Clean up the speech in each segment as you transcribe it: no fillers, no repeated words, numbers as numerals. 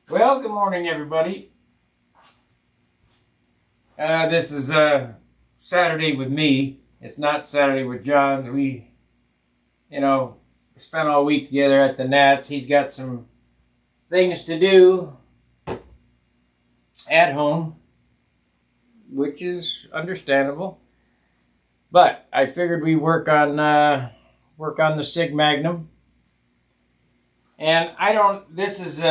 Well, good morning, everybody. This is Saturday with me. It's not Saturday with John. We, spent all week together at the Nats. He's got some things to do at home, which is understandable. But I figured we work on the Sig Magnum, and This is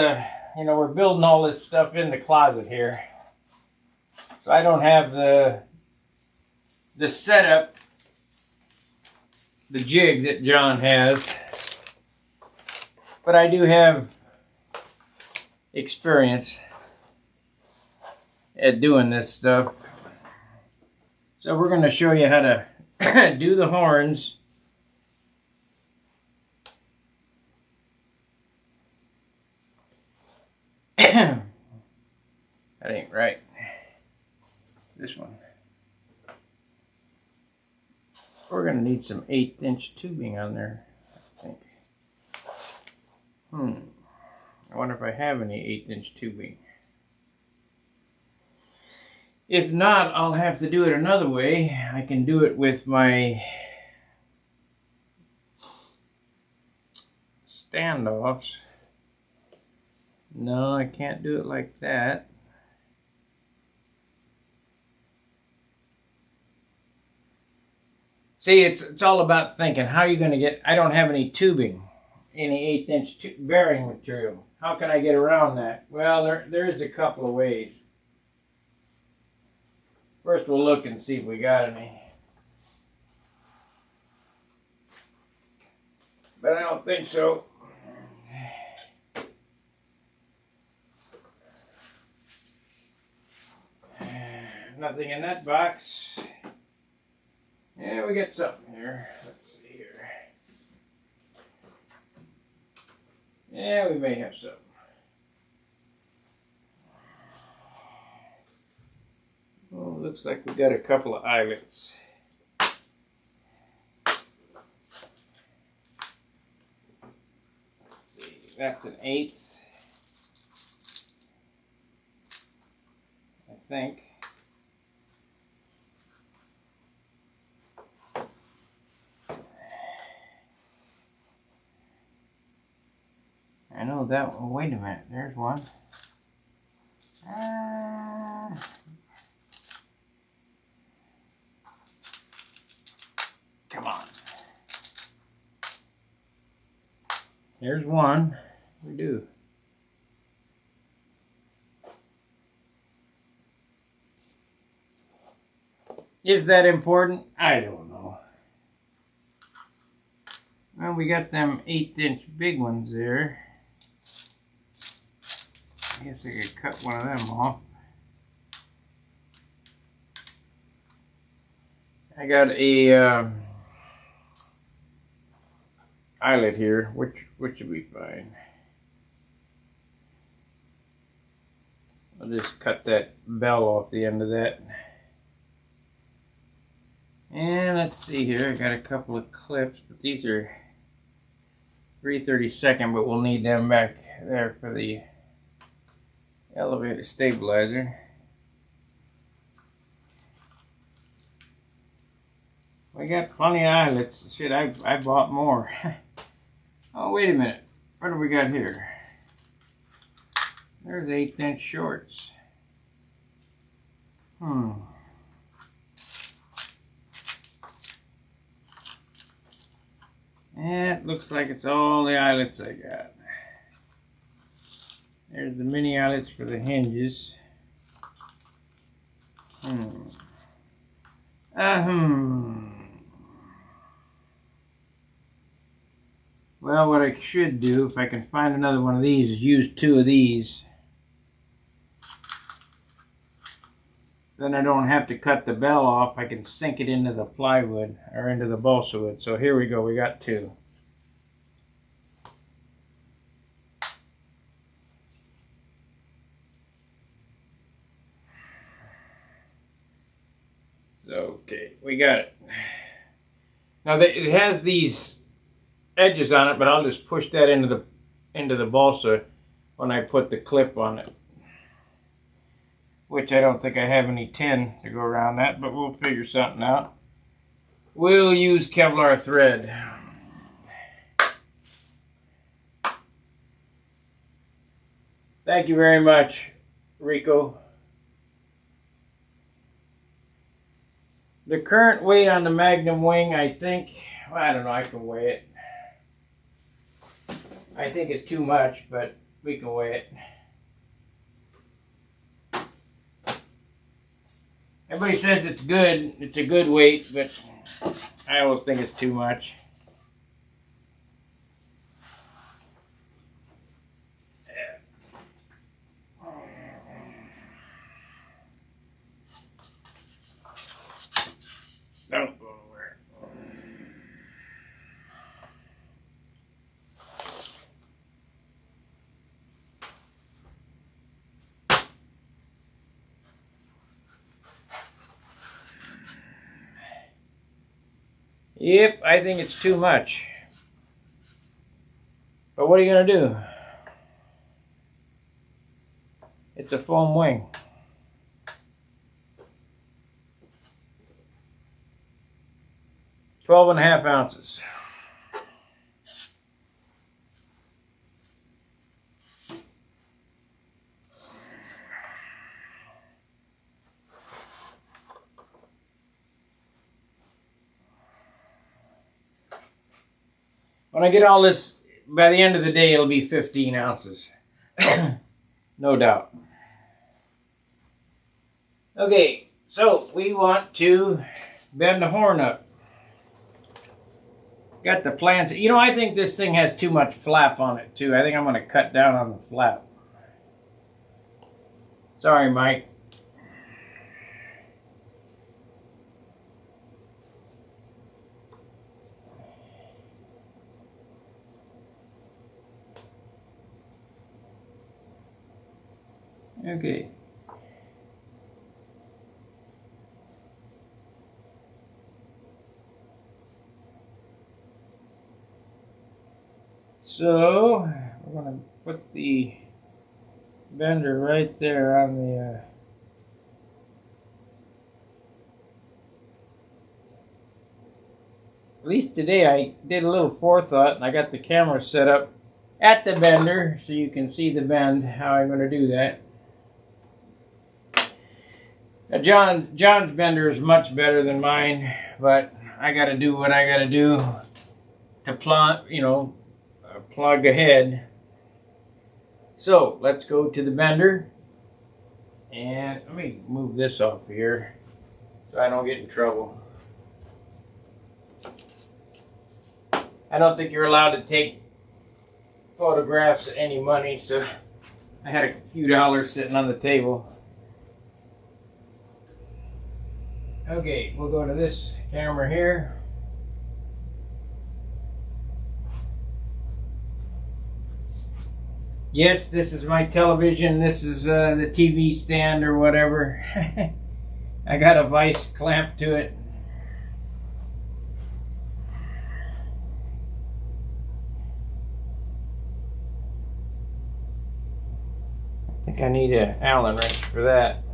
we're building all this stuff in the closet here. So I don't have the setup, the jig that John has, but I do have experience at doing this stuff. So we're going to show you how to do the horns. That ain't right. This one. We're going to need some 1/8" tubing on there, I think. I wonder if I have any 1/8" tubing. If not, I'll have to do it another way. I can do it with my standoffs. No, I can't do it like that. See, it's all about thinking. How are you going to get... I don't have any tubing, any 1/8" bearing material. How can I get around that? Well, there is a couple of ways. First, we'll look and see if we got any. But I don't think so. Nothing in that box. Yeah, we got something here. Let's see here. Yeah, we may have something. Oh, looks like we got a couple of eyelets. Let's see, that's an 1/8, I think. I know that one. Wait a minute, there's one. Come on. Here's one. We do. Is that important? I don't know. Well, we got them 1/8" big ones there. I guess I could cut one of them off. I got a eyelet here. Which should be fine. I'll just cut that bell off the end of that. And let's see here. I got a couple of clips, but these are 3/32, but we'll need them back there for the elevator stabilizer. We got plenty of eyelets. Shit, I bought more. Oh, wait a minute. What do we got here? There's 1/8" shorts. It looks like it's all the eyelets I got. There's the mini eyelets for the hinges. Well, what I should do, if I can find another one of these, is use 2 of these. Then I don't have to cut the bell off. I can sink it into the plywood, or into the balsa wood. So here we go, we got 2. So, okay, we got it. Now it has these edges on it, but I'll just push that into the balsa when I put the clip on it. Which I don't think I have any tin to go around that, but we'll figure something out. We'll use Kevlar thread. Thank you very much, Rico. The current weight on the Magnum wing, I think, well, I don't know, I can weigh it. I think it's too much, but we can weigh it. Everybody says it's good, it's a good weight, but I always think it's too much. Don't go nowhere. Yep, I think it's too much. But what are you going to do? It's a foam wing. $12.5 ounces. When I get all this, by the end of the day, it'll be 15 ounces. No doubt. Okay, so we want to bend the horn up. Got the plans. You know, I think this thing has too much flap on it, too. I think I'm going to cut down on the flap. Sorry, Mike. Okay. So, we're going to put the bender right there on the at least today I did a little forethought and I got the camera set up at the bender so you can see the bend, how I'm going to do that. Now John's bender is much better than mine, but I got to do what I got to do to plug ahead. So let's go to the bender, and let me move this off here so I don't get in trouble. I don't think you're allowed to take photographs of any money, so I had a few dollars sitting on the table. Okay, we'll go to this camera here. Yes, this is my television. This is the TV stand or whatever. I got a vice clamp to it. I think I need an Allen wrench for that.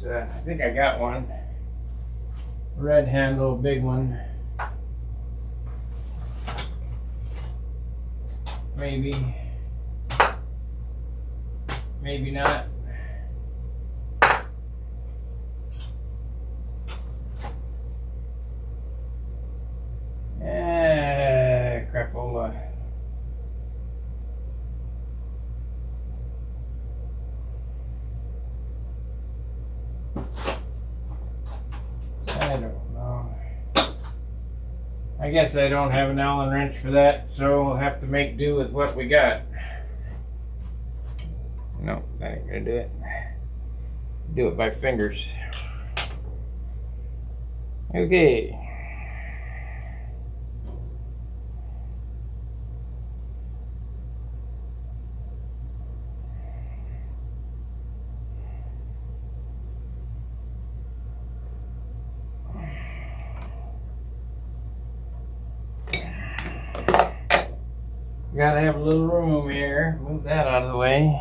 I think I got one. Red handle, big one. Maybe. Maybe not. Crapola. I don't know. I guess I don't have an Allen wrench for that, so we'll have to make do with what we got. No, that ain't gonna do it. Do it by fingers. Okay. Gotta have a little room here. Move that out of the way.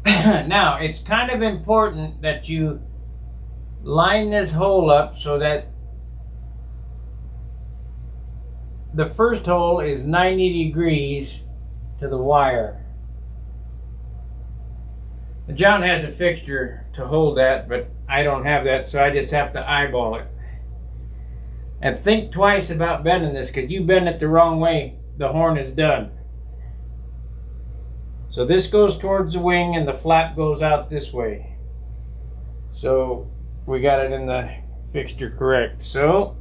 Now, it's kind of important that you line this hole up so that the first hole is 90 degrees to the wire. John has a fixture to hold that, but I don't have that, so I just have to eyeball it. And think twice about bending this, because you bend it the wrong way, the horn is done. So this goes towards the wing and the flap goes out this way. So we got it in the fixture correct. So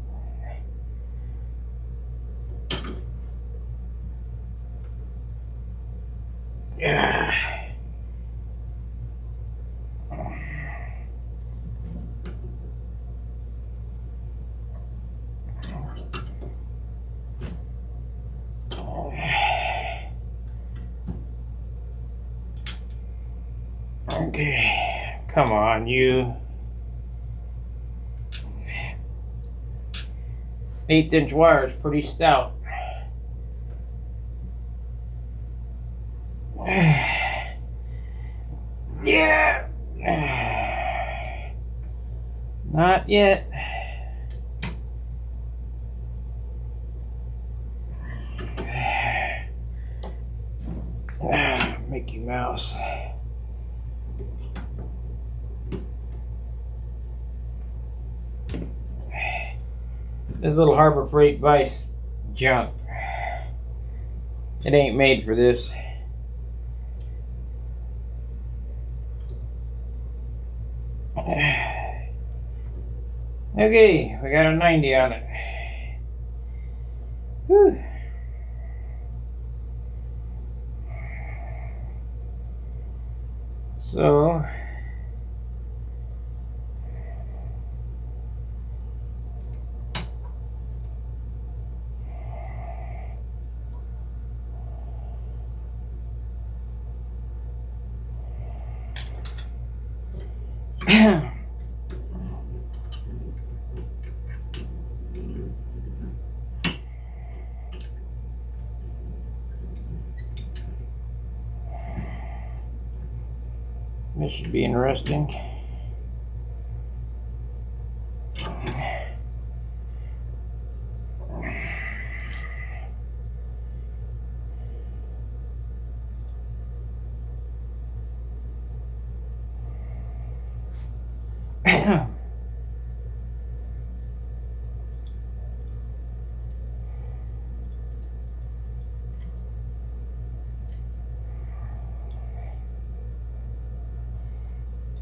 yeah. Okay, come on, you. 1/8" wire is pretty stout. Yeah. Not yet. Mickey Mouse. This little Harbor Freight Vice junk. It ain't made for this. Okay, we got a 90 on it. Whew. So this should be interesting.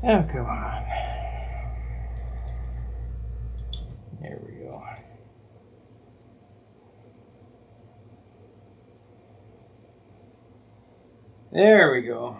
Oh, come on. There we go. There we go.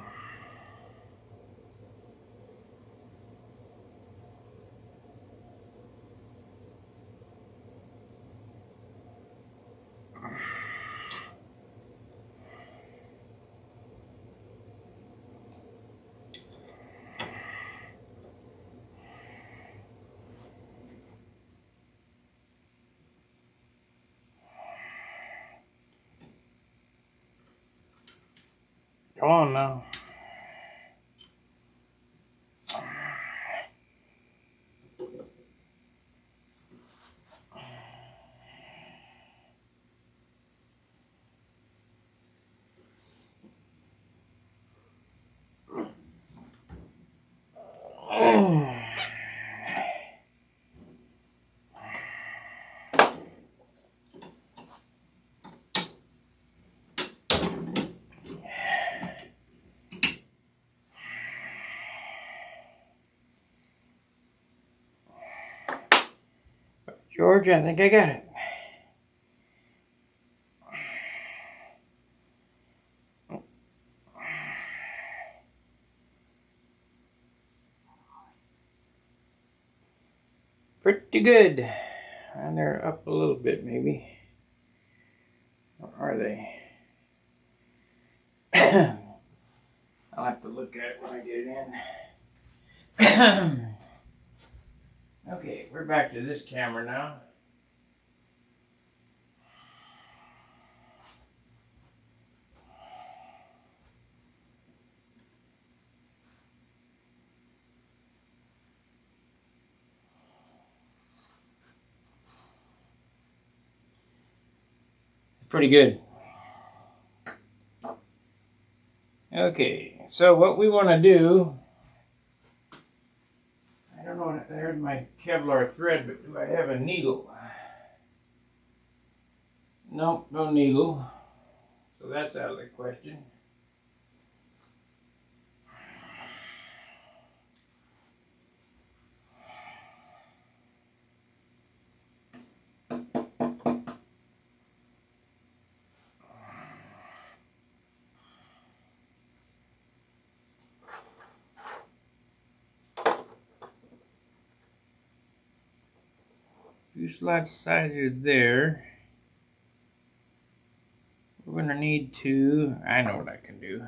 Come on now. George, I think I got it. Pretty good. And they're up a little bit, maybe. Or are they? I'll have to look at it when I get it in. Okay, we're back to this camera now. Pretty good. Okay, so what we want to do, I don't know, there's my Kevlar thread, but do I have a needle? Nope, no needle. So that's out of the question. Fuselage sides are there. We're going to need to, I know what I can do.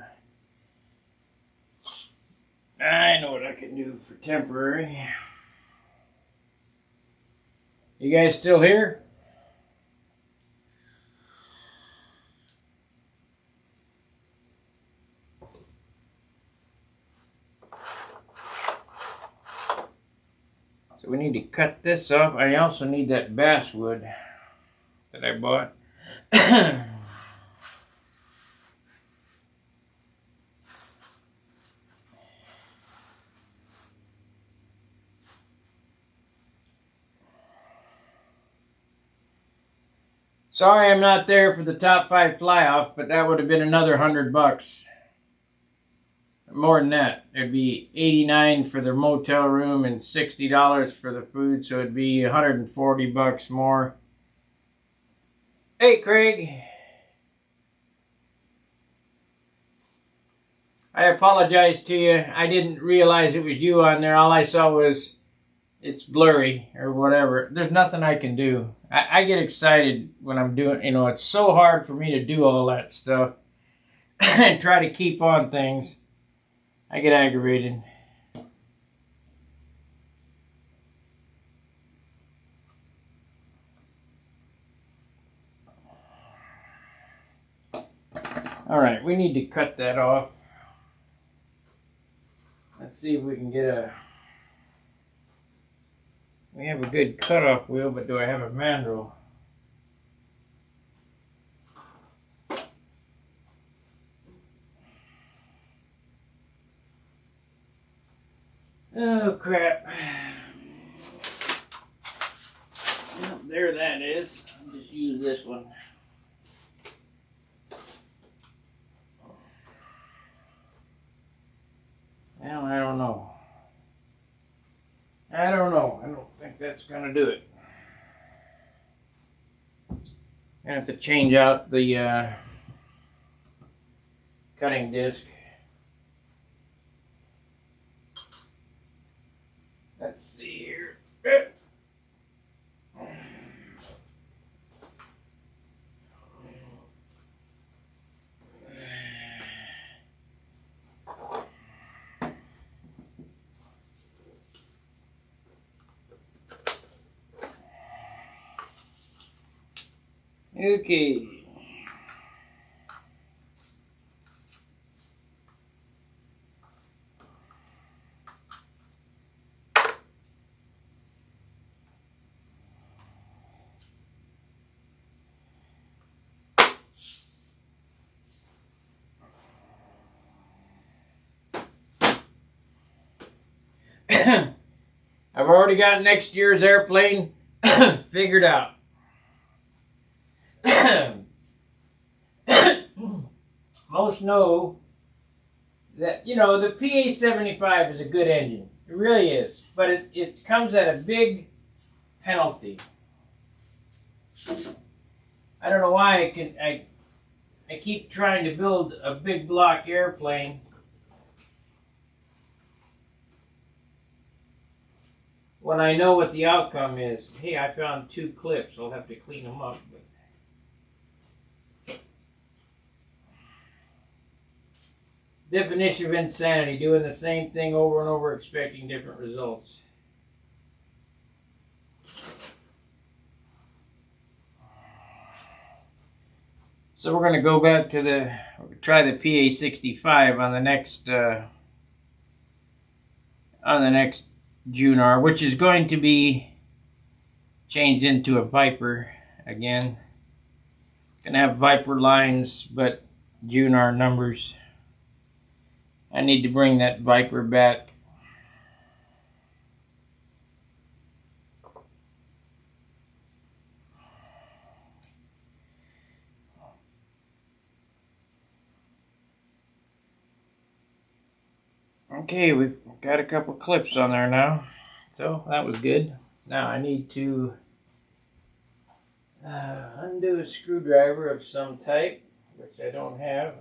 I know what I can do for temporary. You guys still here? So we need to cut this off. I also need that basswood that I bought. Sorry I'm not there for the top 5 fly-off, but that would have been another $100. More than that. It'd be $89 for the motel room and $60 for the food, so it'd be $140 more. Hey, Craig. I apologize to you. I didn't realize it was you on there. All I saw was it's blurry or whatever. There's nothing I can do. I get excited when I'm doing, you know, it's so hard for me to do all that stuff and try to keep on things. I get aggravated. All right, we need to cut that off. Let's see if we can get a... We have a good cutoff wheel, but do I have a mandrel? Oh, crap. Well, there that is. I'll just use this one. Well, I don't know. I don't think that's going to do it. I have to change out the cutting disc. Let's see here. Okay. I've already got next year's airplane figured out. Most know that, you know, the PA-75 is a good engine. It really is. But it comes at a big penalty. I don't know why I keep trying to build a big block airplane when I know what the outcome is. Hey, I found 2 clips. I'll have to clean them up. But definition of insanity, doing the same thing over and over, expecting different results. So we're going to go back to try the PA65 on the next Junar, which is going to be changed into a Viper again. Going to have Viper lines, but Junar numbers. I need to bring that Viper back. Okay, we've got a couple clips on there now, so that was good. Now I need to undo a screwdriver of some type, which I don't have.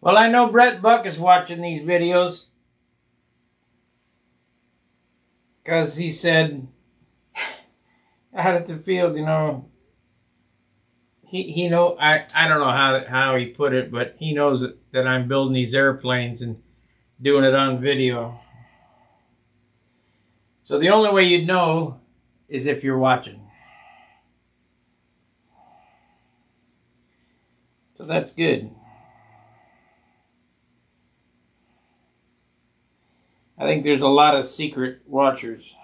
Well, I know Brett Buck is watching these videos because he said out at the field, you know, he know I don't know how he put it, but he knows that I'm building these airplanes and doing it on video. So the only way you'd know is if you're watching. So that's good. I think there's a lot of secret watchers.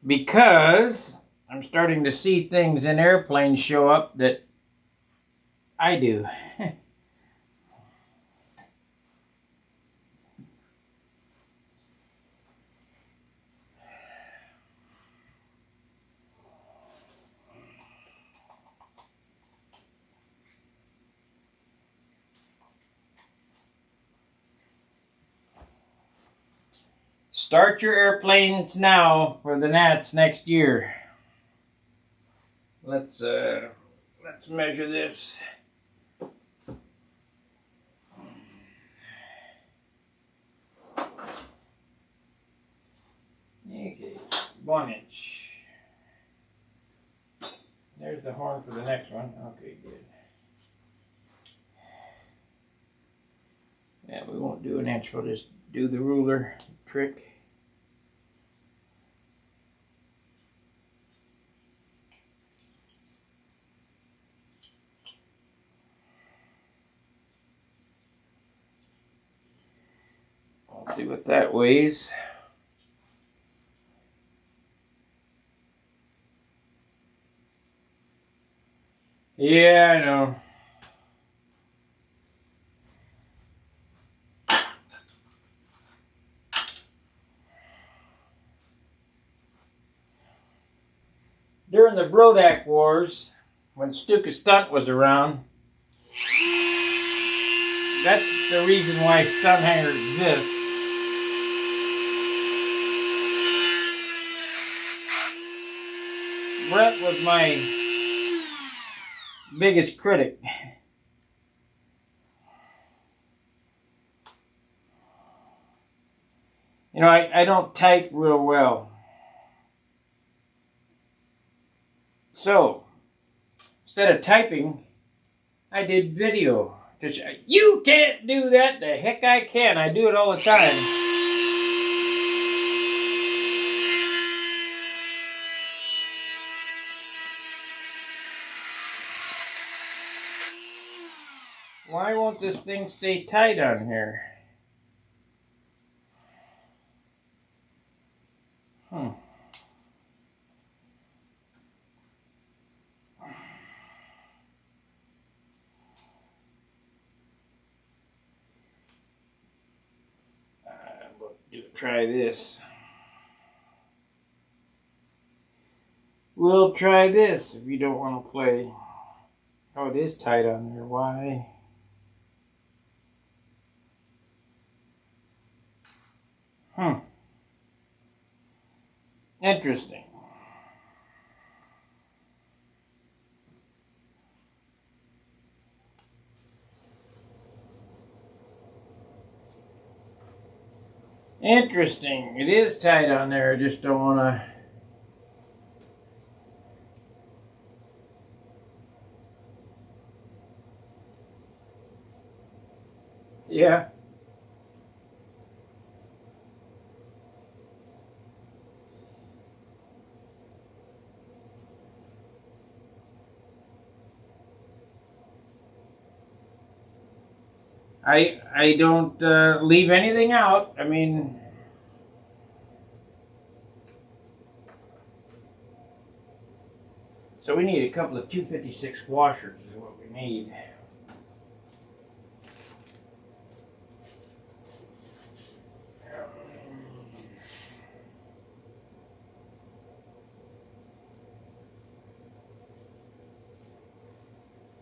Because I'm starting to see things in airplanes show up that I do. Start your airplanes now for the Nats next year. Let's measure this. Okay, 1 inch. There's the horn for the next one. Okay, good. Yeah, we won't do an inch. We'll just do the ruler trick. Let's see what that weighs. Yeah, I know. During the Brodak Wars, when Stuka Stunt was around, that's the reason why Stunt Hanger exists. Brett was my biggest critic. You know, I don't type real well. So, instead of typing, I did video You can't do that. The heck I can. I do it all the time. Why won't this thing stay tight on here? Try this. We'll try this if you don't want to play. Oh, it is tight on there. Why? Interesting. Interesting. It is tight on there. I just don't want to. Yeah. I don't leave anything out. I mean, so we need a couple of 256 washers is what we need.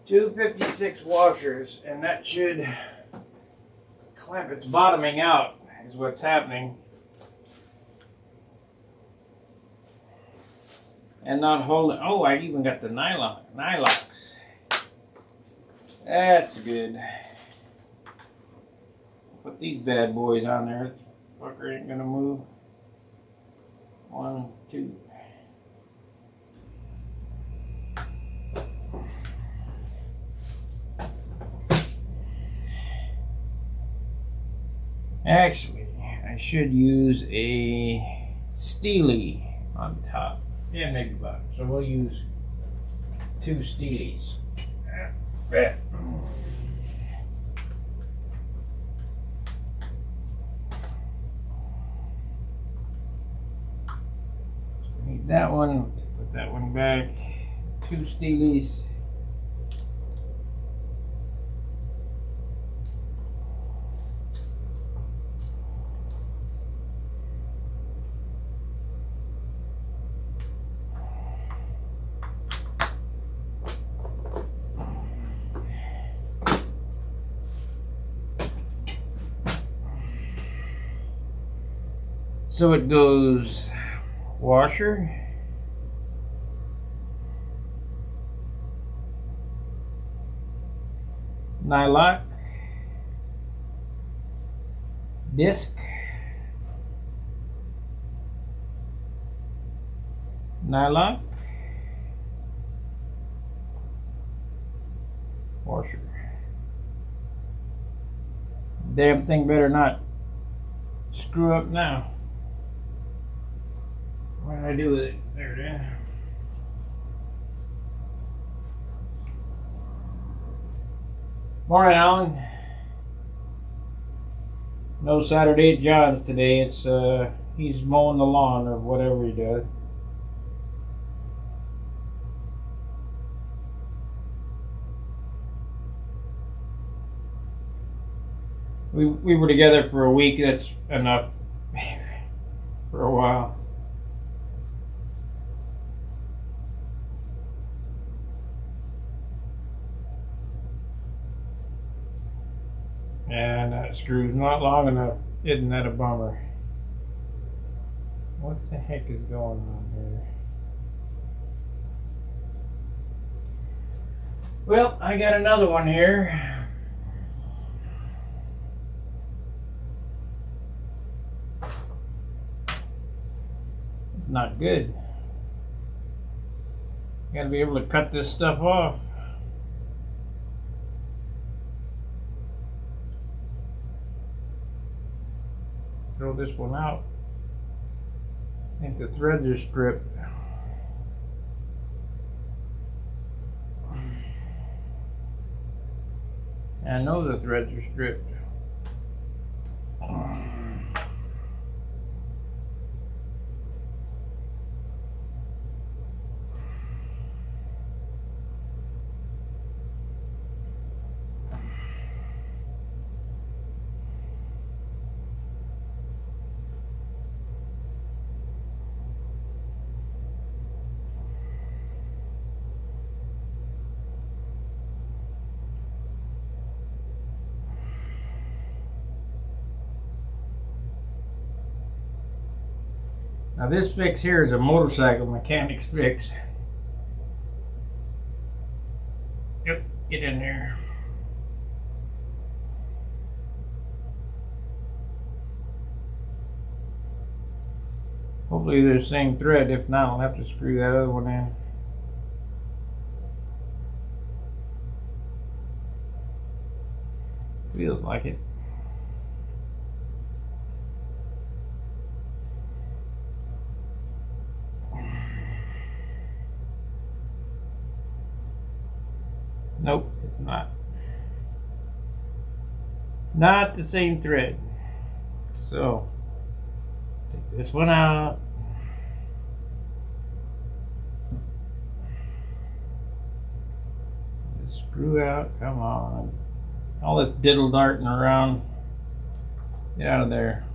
Two 56 washers, and that should clamp. It's bottoming out is what's happening, and not holding. Oh, I even got the nylocks. That's good. Put these bad boys on there. This fucker ain't gonna move. 1, 2. Actually, I should use a Steely on top and maybe bottom. So we'll use 2 Steelies. Need that one. Put that one back. 2 Steelies. So it goes washer, nylock, disc, nylock, washer. Damn thing better not screw up now. What did I do with it? There it is. Morning, Alan. No Saturday at John's today. It's he's mowing the lawn or whatever he does. We were together for a week. That's enough for a while. And that screw's not long enough. Isn't that a bummer? What the heck is going on here? Well, I got another one here. It's not good. You gotta be able to cut this stuff off. throw this one out. I think the threads are stripped. I know the threads are stripped. Now this fix here is a motorcycle mechanic's fix. Yep, get in there. Hopefully they're the same thread. If not, I'll have to screw that other one in. Feels like it. Nope, it's not. Not the same thread. So, take this one out. Just screw out, come on. All this diddle darting around. Get out of there.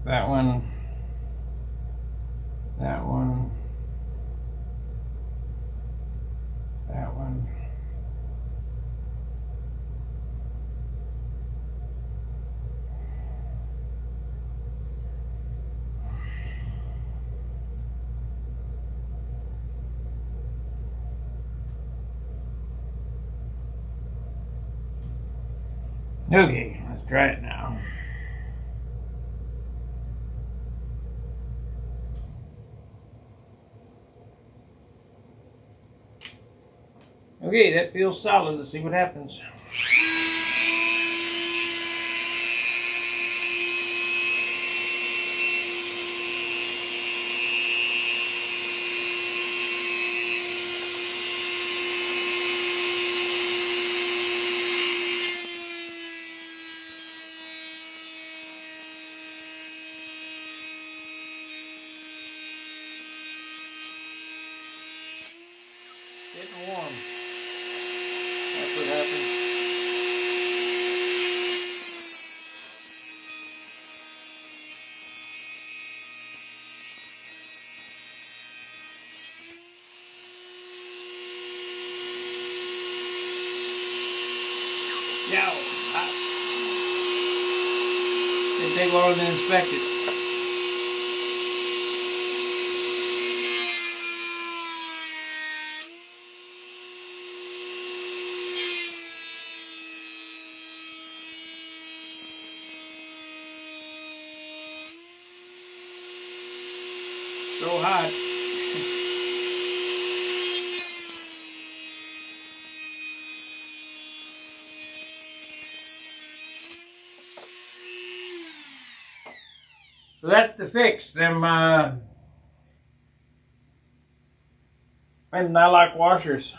That one, that one, that one. Okay, let's try it now. Okay, that feels solid. Let's see what happens. Getting warm. That's what happens. Yow, hot. Didn't take longer than expected. So hot. So that's the fix. Them nylock washers.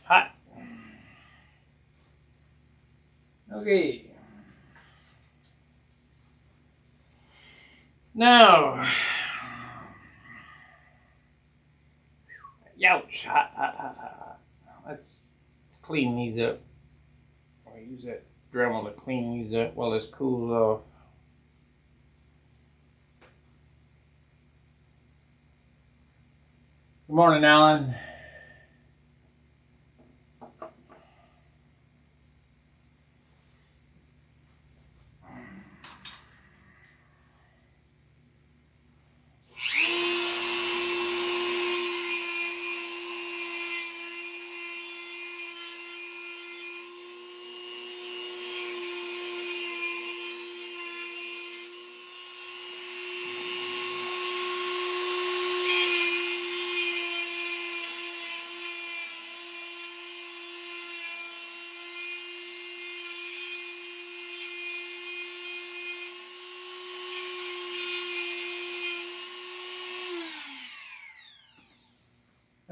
Hot. Okay. Now, youch, hot, hot, hot, hot. Let's clean these up. I'll use that Dremel to clean these up while this cools off. Good morning, Alan.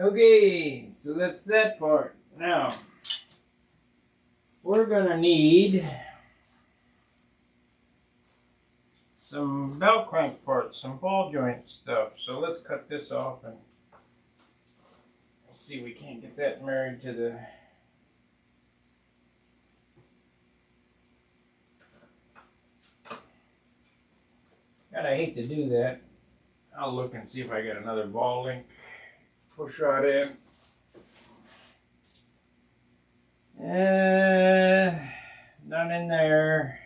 Okay, so that's that part. Now, we're gonna need some belt crank parts, some ball joint stuff. So let's cut this off and see if we can't get that married to the God, I hate to do that. I'll look and see if I get another ball link push rod in. None in there.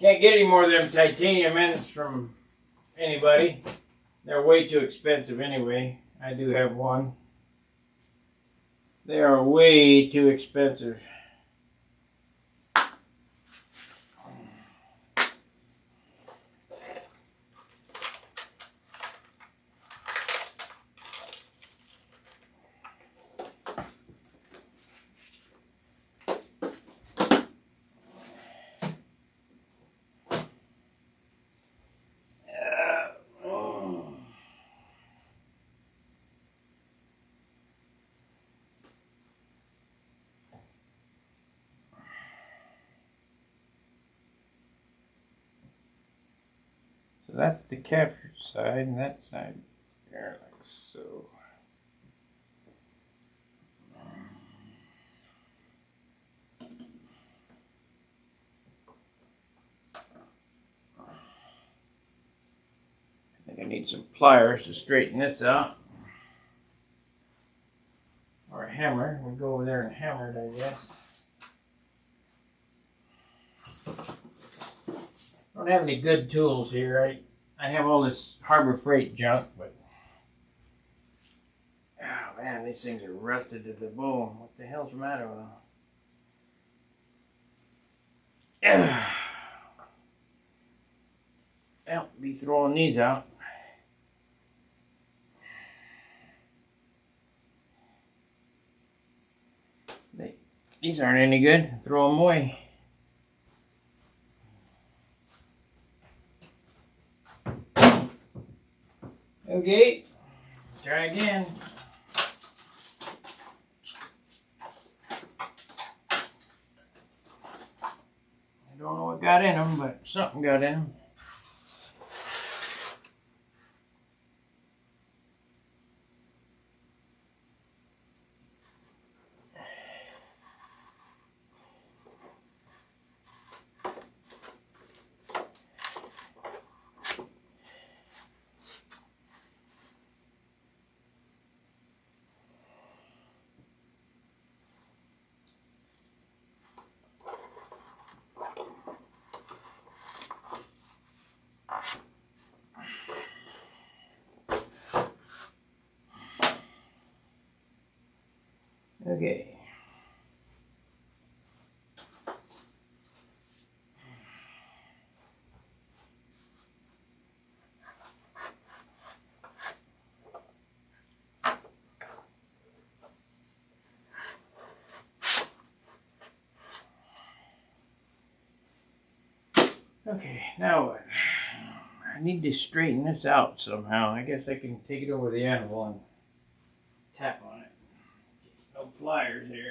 Can't get any more of them titanium ends from anybody. They're way too expensive anyway. I do have one. They are way too expensive. So that's the captured side, and that side there, like so. I think I need some pliers to straighten this out. Or a hammer. We'll go over there and hammer it, I guess. I don't have any good tools here. I have all this Harbor Freight junk, but oh man, these things are rusted to the bone. What the hell's the matter with them? Well, be throwing these out. These aren't any good. Throw them away. Okay, try again. I don't know what got in them, but something got in them. Okay. Okay, now what? I need to straighten this out somehow. I guess I can take it over the anvil and tap on it. No pliers here.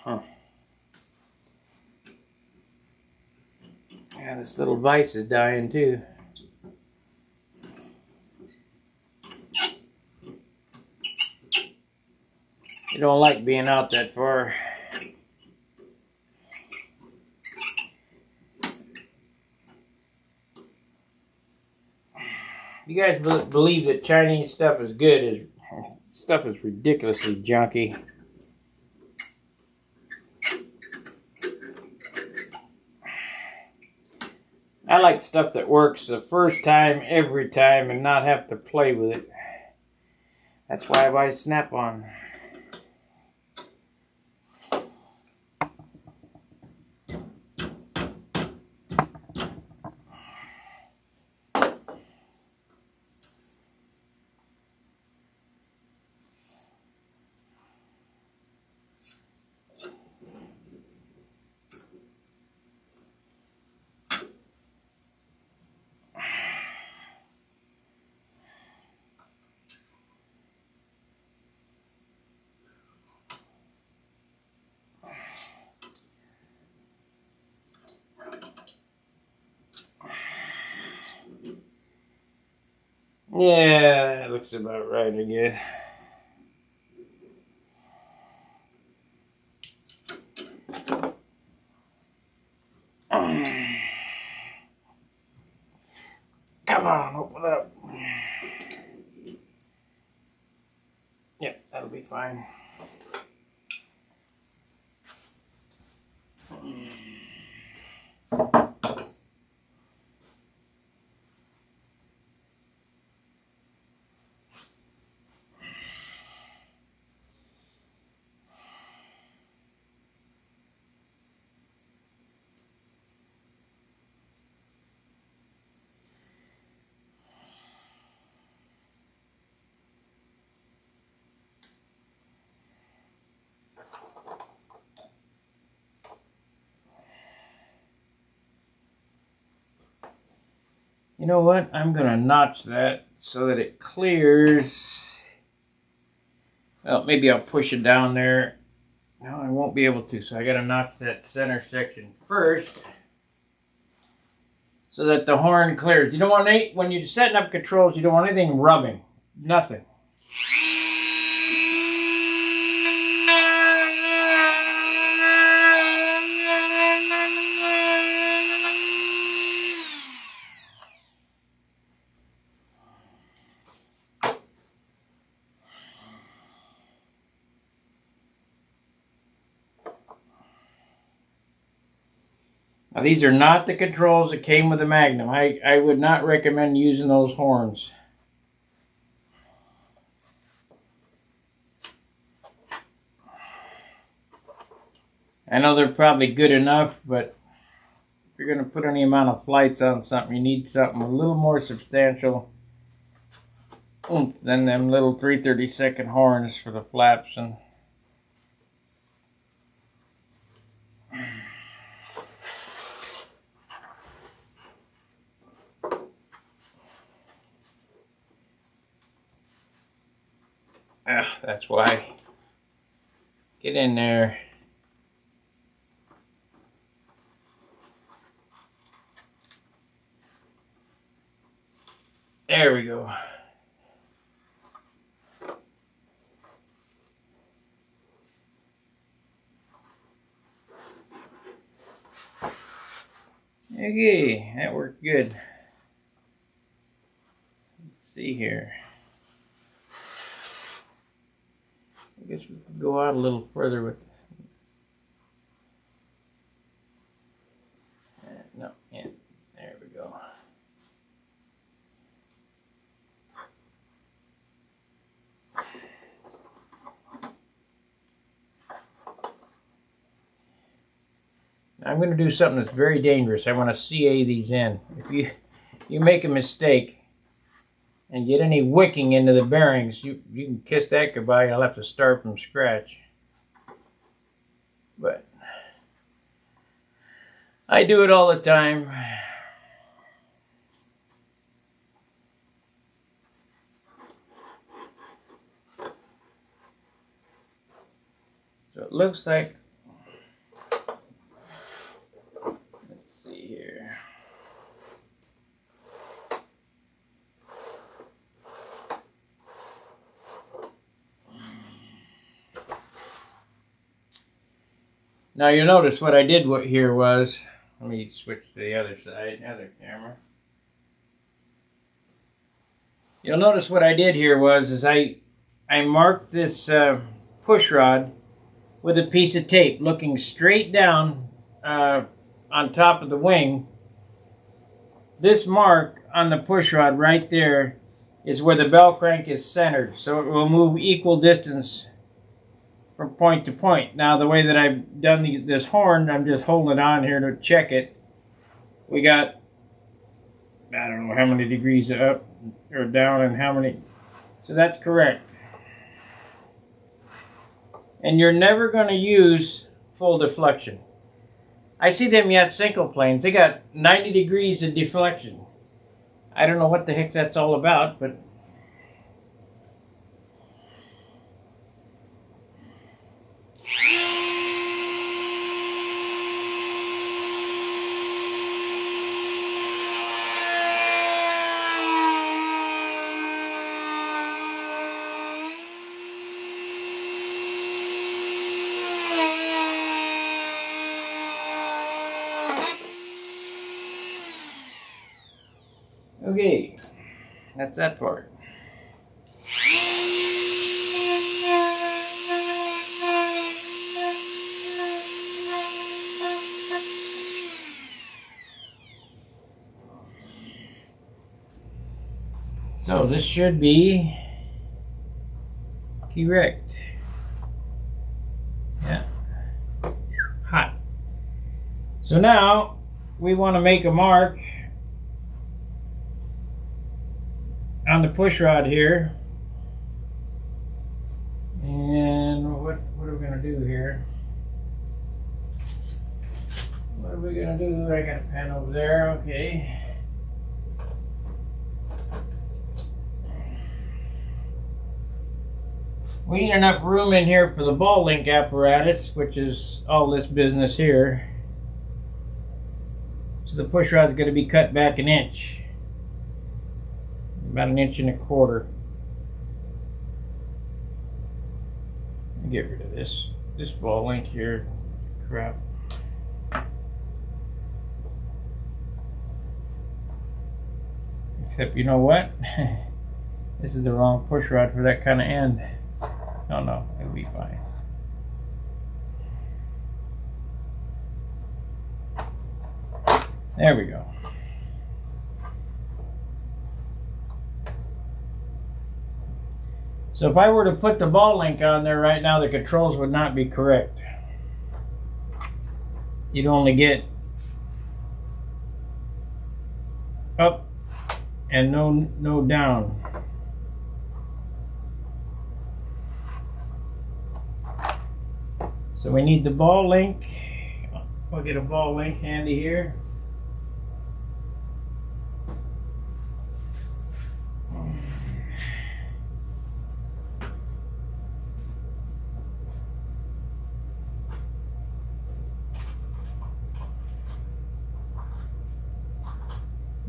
Huh. Yeah, this little vise is dying too. You don't like being out that far. You guys believe that Chinese stuff is good? Stuff is ridiculously junky. I like stuff that works the first time, every time, and not have to play with it. That's why I buy Snap-on. Yeah, that looks about right again. Come on, open up. Yep, that'll be fine. You know what? I'm going to notch that so that it clears. Well, maybe I'll push it down there. No, I won't be able to, so I got to notch that center section first so that the horn clears. You don't want any, when you're setting up controls, you don't want anything rubbing. Nothing. Now, these are not the controls that came with the Magnum. I would not recommend using those horns. I know they're probably good enough, but if you're going to put any amount of flights on something, you need something a little more substantial than them little 3/32 horns for the flaps. And that's why. Get in there. There we go. Okay, that worked good. Let's see here. I guess we could go out a little further with. No, yeah, there we go. Now I'm going to do something that's very dangerous. I want to CA these in. If you make a mistake and get any wicking into the bearings, you can kiss that goodbye. I'll have to start from scratch. But I do it all the time. So it looks like, let's see here. Now you'll notice what I did here was, let me switch to the other side, other camera. You'll notice what I did here was I marked this push rod with a piece of tape looking straight down on top of the wing. This mark on the push rod right there is where the bell crank is centered, so it will move equal distance from point to point. Now the way that I've done this horn, I'm just holding it on here to check it. We got, I don't know how many degrees up or down and how many, so that's correct. And you're never going to use full deflection. I see them Yatsenko planes, they got 90 degrees of deflection. I don't know what the heck that's all about, but Okay, that's that part. So this should be correct. Yeah. Hot. So now we want to make a mark on the push rod here. And what are we going to do here? What are we going to do? I got a pen over there. Okay. We need enough room in here for the ball link apparatus, which is all this business here. So the push rod's going to be cut back an inch. About 1.25 inches. Get rid of this ball link here. Crap. Except, you know what? This is the wrong push rod for that kind of end. Oh no, it'll be fine. There we go. So if I were to put the ball link on there right now, the controls would not be correct. You'd only get up and no down. So we need the ball link. I'll get a ball link handy here.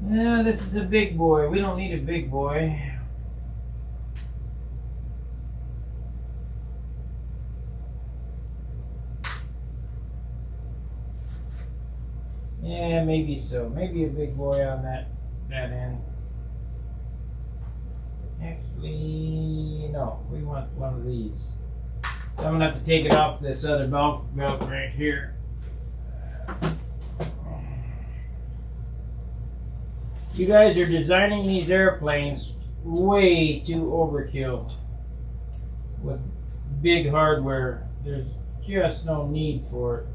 Yeah, this is a big boy. We don't need a big boy. Yeah, maybe so. Maybe a big boy on that end. Actually, no. We want one of these. So I'm gonna have to take it off this other belt right here. You guys are designing these airplanes way too overkill with big hardware. There's just no need for it.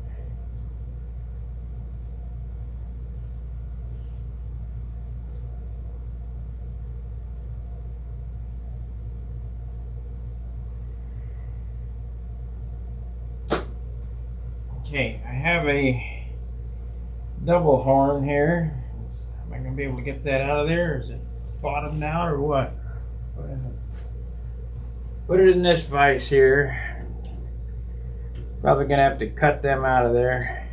Okay, I have a double horn here. Am I going to be able to get that out of there? Or is it bottomed out or what? Put it in this vise here. Probably going to have to cut them out of there.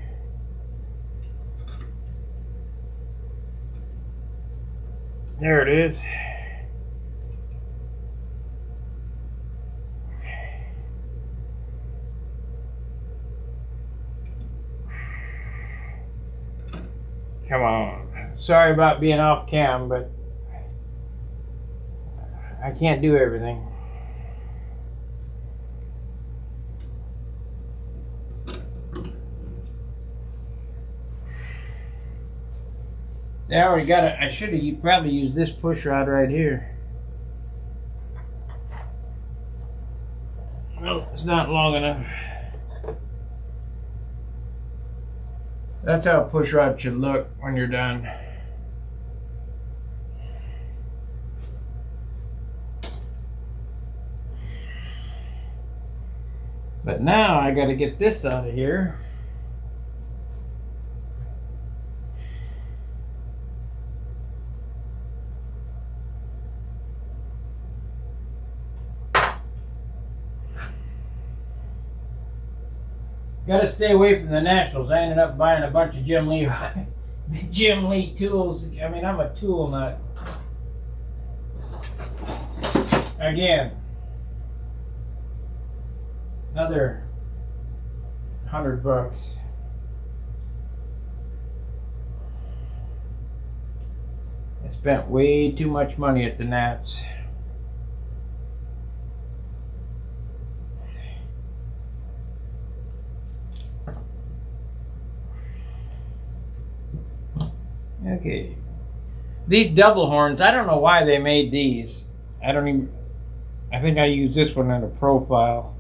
There it is. Come on. Sorry about being off cam, but I can't do everything. See, I already got it. I should have probably used this push rod right here. Well, it's not long enough. That's how a push rod should look when you're done. But now I got to get this out of here. Got to stay away from the Nationals. I ended up buying a bunch of Jim Lee tools. I mean, I'm a tool nut. Again, another I spent way too much money at the Nats. Okay. These double horns, I don't know why they made these. I think I used this one in a profile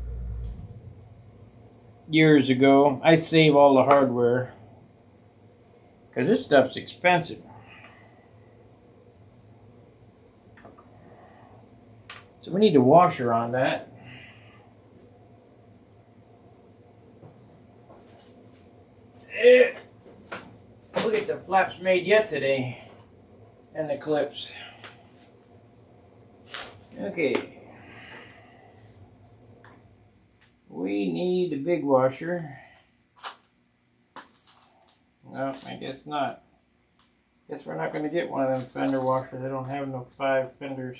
years ago. I save all the hardware because this stuff's expensive. So we need a washer on that. Look at the flaps made yet today. And the clips. Okay. We need a big washer. No, I guess not. Guess we're not going to get one of them fender washers. I don't have no 5 fenders.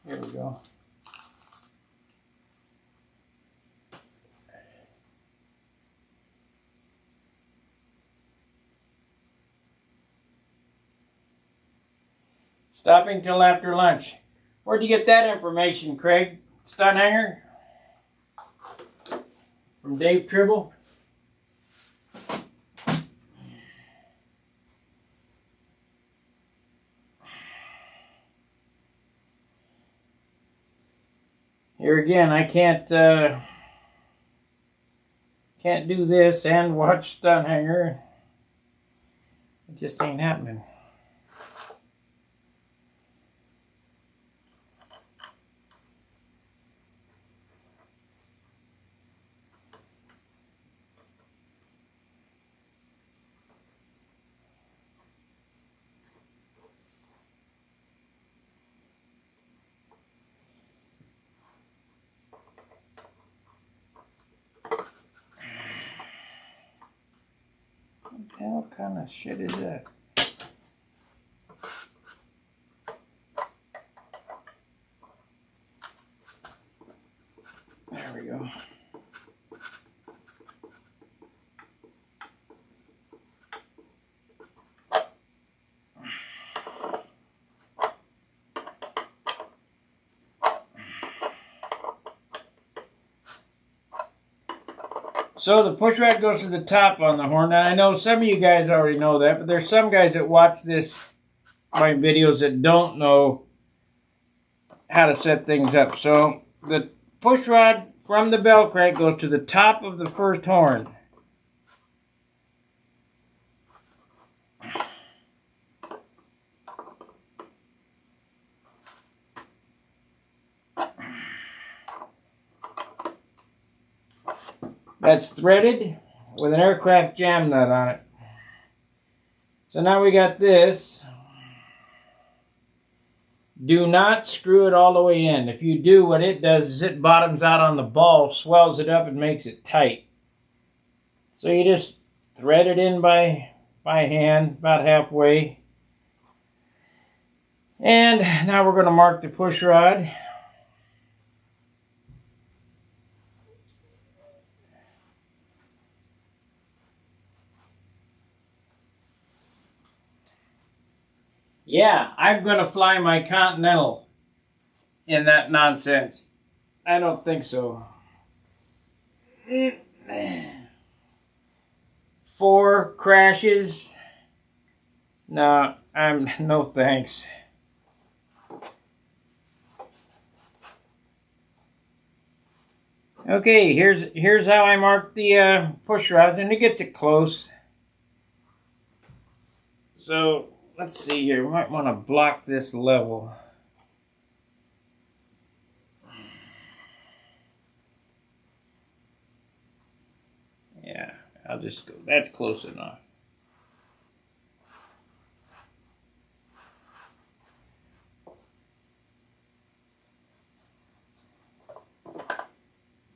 Here we go. Stopping till after lunch. Where'd you get that information, Craig? Stunt hanger? From Dave Tribble? Here again, I can't do this and watch Stunt hanger. It just ain't happening. What the hell kind of shit is that? There we go. So the push rod goes to the top on the horn. Now I know some of you guys already know that, but there's some guys that watch my videos that don't know how to set things up. So the push rod from the bell crank goes to the top of the first horn. That's threaded with an aircraft jam nut on it. So now we got this. Do not screw it all the way in. If you do, what it does is it bottoms out on the ball, swells it up, and makes it tight. So you just thread it in by hand, about halfway. And now we're going to mark the push rod. Yeah, I'm going to fly my Continental in that nonsense. I don't think so. 4 crashes? No, no thanks. Okay, here's how I mark the push rods, and it gets it close. So let's see here. We might want to block this level. Yeah, I'll just go. That's close enough.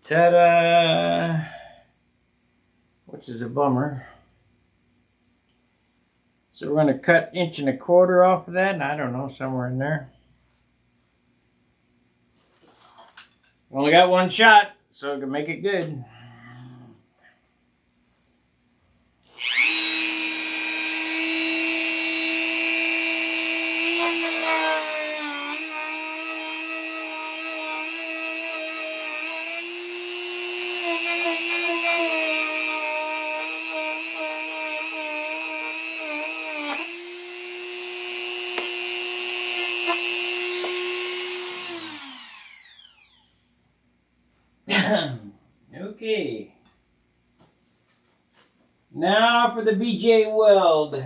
Ta-da! Which is a bummer. So we're going to cut 1.25 inches off of that. I don't know, somewhere in there. Only got one shot, so I can make it good. Okay. Now for the BJ weld.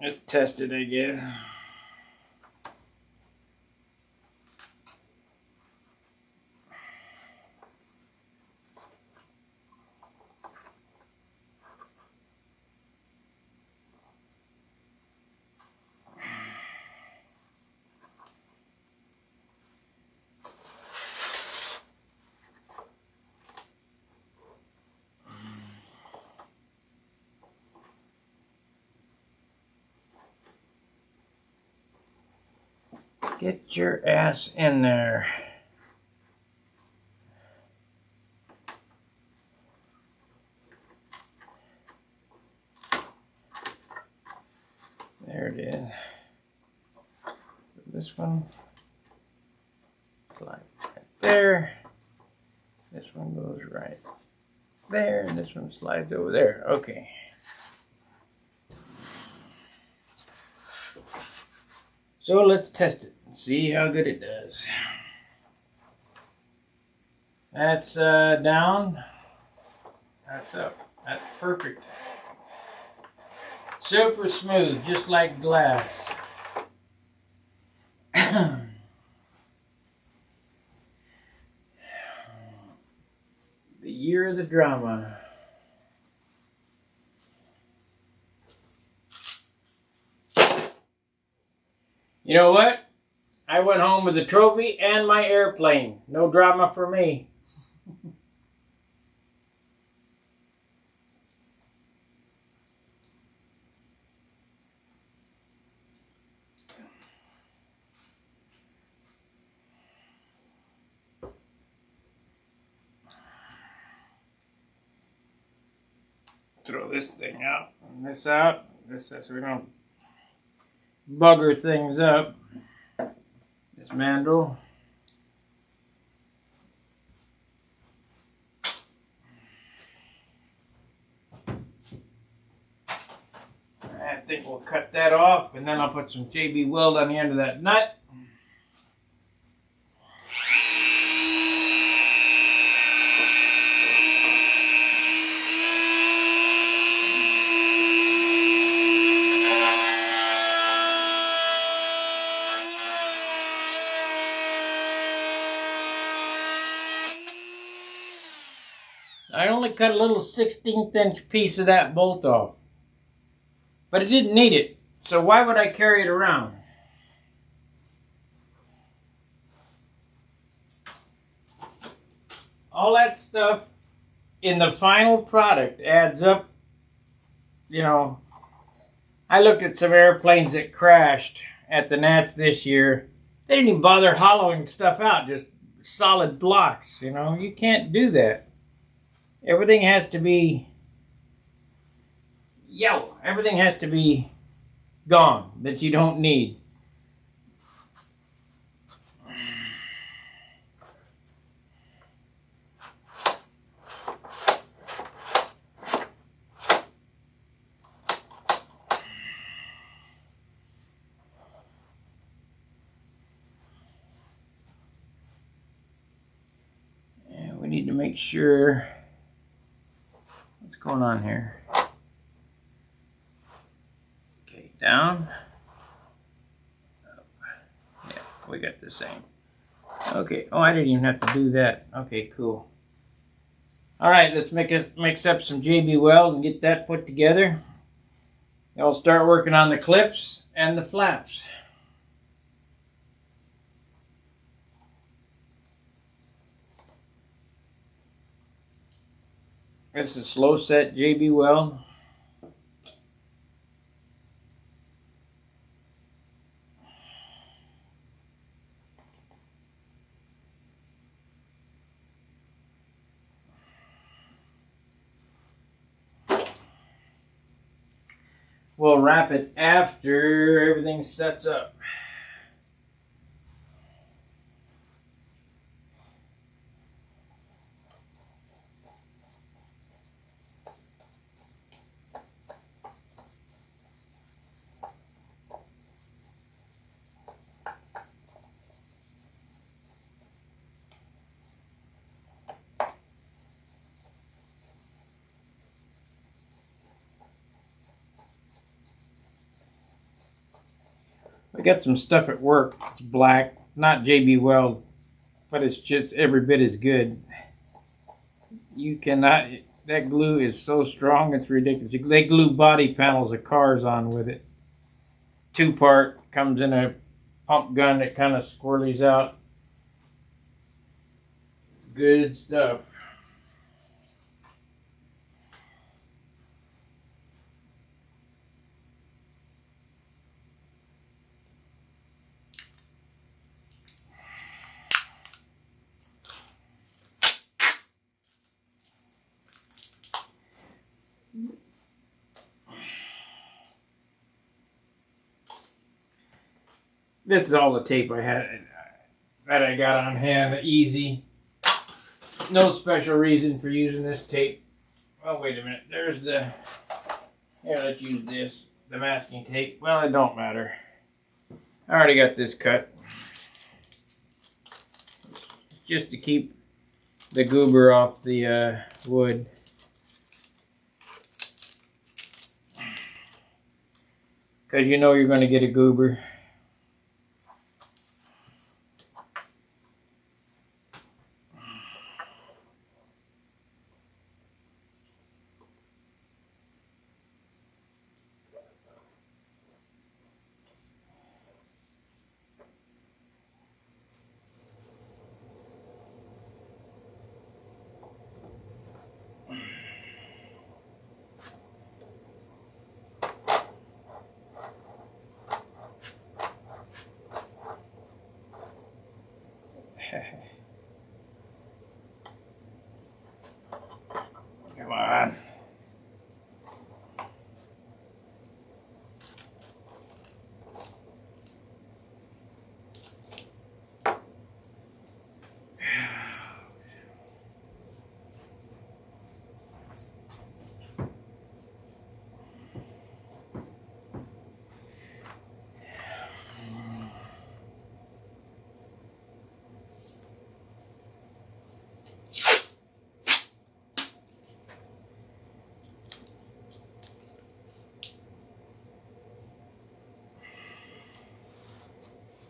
Let's test it again. Get your ass in there. There it is. This one slides right there. This one goes right there, and this one slides over there. Okay. So let's test it and see how good it does. That's down. That's up. That's perfect. Super smooth, just like glass. The year of the drama. You know what? I went home with a trophy and my airplane. No drama for me. Throw this thing out and this out. This so we don't bugger things up. This mandrel. I think we'll cut that off, and then I'll put some JB weld on the end of that nut. I only cut a little 16th inch piece of that bolt off. But it didn't need it, so why would I carry it around? All that stuff in the final product adds up. You know, I looked at some airplanes that crashed at the Nats this year. They didn't even bother hollowing stuff out, just solid blocks, you know. You can't do that. Everything has to be yellow. Everything has to be gone that you don't need. And we need to make sure what's going on here. Down, up. Yeah, we got the same. Okay, oh, I didn't even have to do that. Okay, cool. All right, let's mix up some JB weld and get that put together. Then we'll start working on the clips and the flaps. This is slow set JB weld. We'll wrap it after everything sets up. I got some stuff at work. It's black, not JB Weld, but it's just every bit as good. You cannot, that glue is so strong, it's ridiculous. They glue body panels of cars on with it. 2-part, comes in a pump gun that kind of squirrelies out. Good stuff. This is all the tape I had that I got on hand. Easy. No special reason for using this tape. Oh, wait a minute. There's the... Here, let's use this. The masking tape. Well, it don't matter. I already got this cut. Just to keep the goober off the wood. Because you know you're going to get a goober. Come on.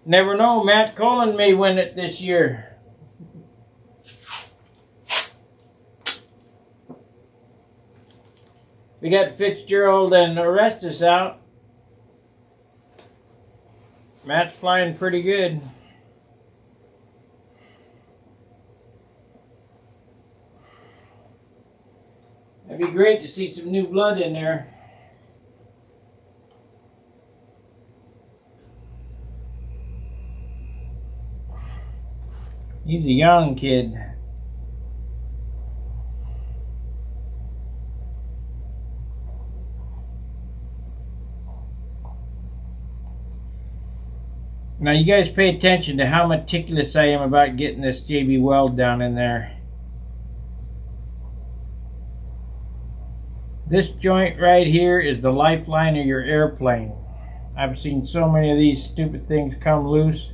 Never know, Matt Cullen may win it this year. We got Fitzgerald and Orestes out. Matt's flying pretty good. It'd be great to see some new blood in there. He's a young kid. Now you guys pay attention to how meticulous I am about getting this JB Weld down in there. This joint right here is the lifeline of your airplane. I've seen so many of these stupid things come loose.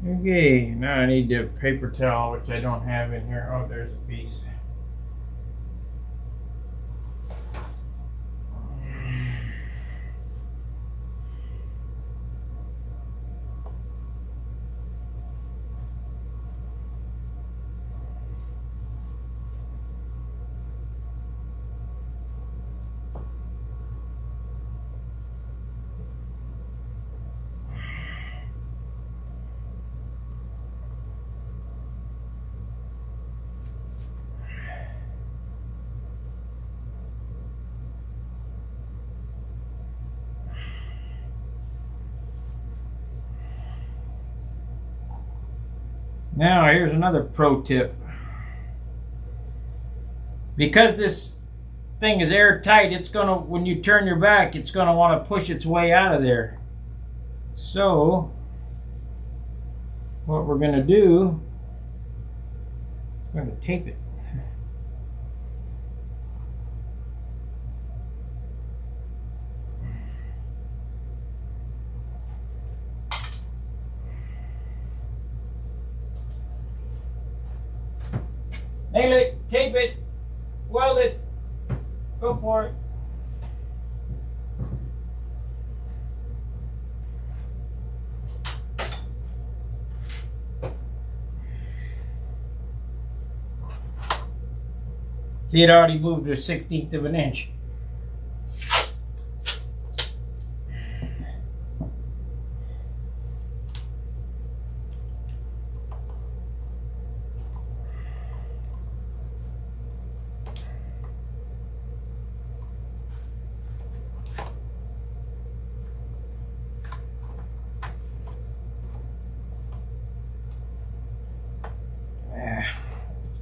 Okay, now I need the paper towel, which I don't have in here. Oh, there's a piece. Now here's another pro tip. Because this thing is airtight, it's gonna, when you turn your back, it's gonna want to push its way out of there. So what we're gonna do, we're gonna tape it. Nail it, tape it, weld it, go for it. See, it already moved to 1/16 of an inch.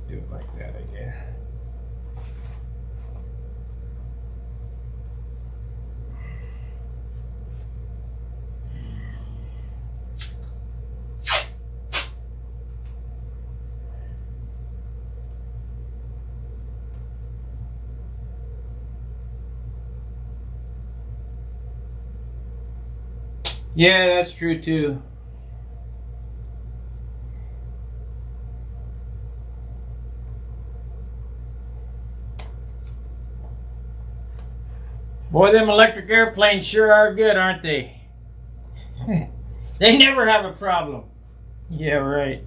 Do it like that, I guess. Yeah, that's true too. Boy, them electric airplanes sure are good, aren't they? They never have a problem. Yeah, right.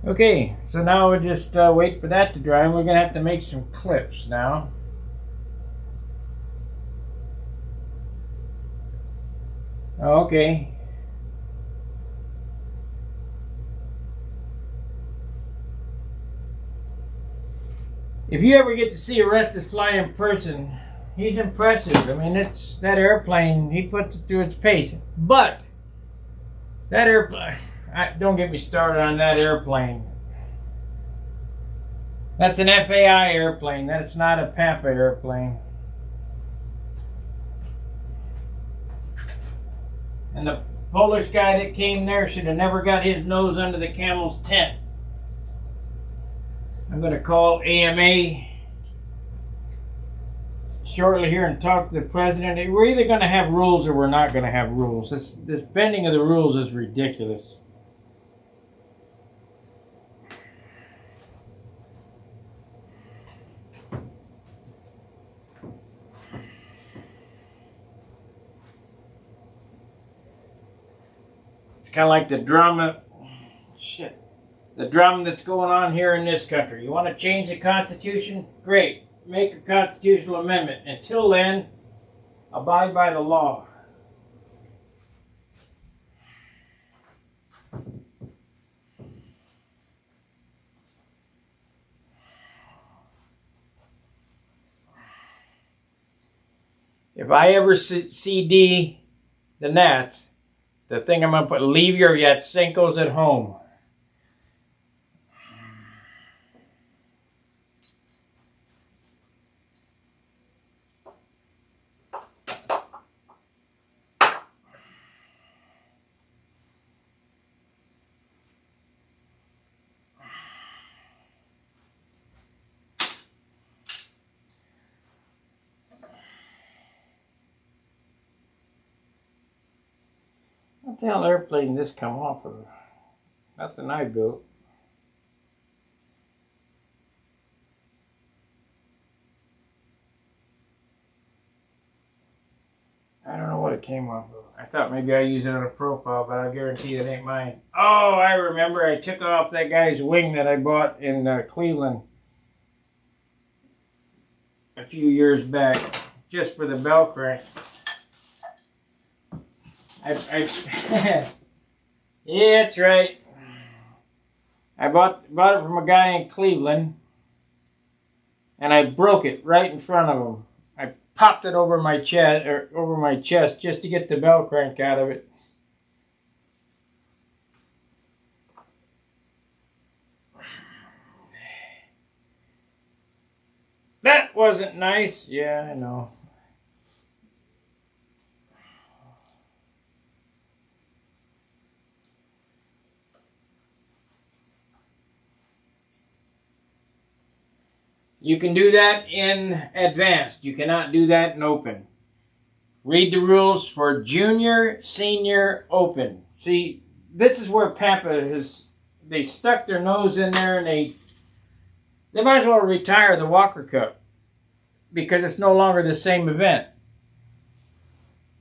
Okay, so now we'll just wait for that to dry, and we're going to have to make some clips now. Okay. If you ever get to see Orestes fly in person, he's impressive. I mean, it's that airplane, he puts it through its pace. But that airplane, don't get me started on that airplane. That's an FAI airplane. That's not a Papa airplane. And the Polish guy that came there should have never got his nose under the camel's tent. I'm going to call AMA shortly here and talk to the president. We're either going to have rules or we're not going to have rules. This bending of the rules is ridiculous. It's kind of like the drama. Shit. The drama that's going on here in this country. You want to change the Constitution? Great. Make a constitutional amendment. Until then, abide by the law. If I ever CD the Nats, the thing I'm going to put, leave your Yatsenkos at home. What the hell airplane did this come off of? Nothing I built. I don't know what it came off of. I thought maybe I used it on a profile, but I guarantee it ain't mine. Oh, I remember. I took off that guy's wing that I bought in Cleveland a few years back, just for the bell crank. Yeah, that's right. I bought it from a guy in Cleveland, and I broke it right in front of him. I popped it over my chest just to get the bell crank out of it. That wasn't nice. Yeah, I know. You can do that in advanced. You cannot do that in open. Read the rules for junior, senior, open. See, this is where Papa has, they stuck their nose in there and they might as well retire the Walker Cup because it's no longer the same event.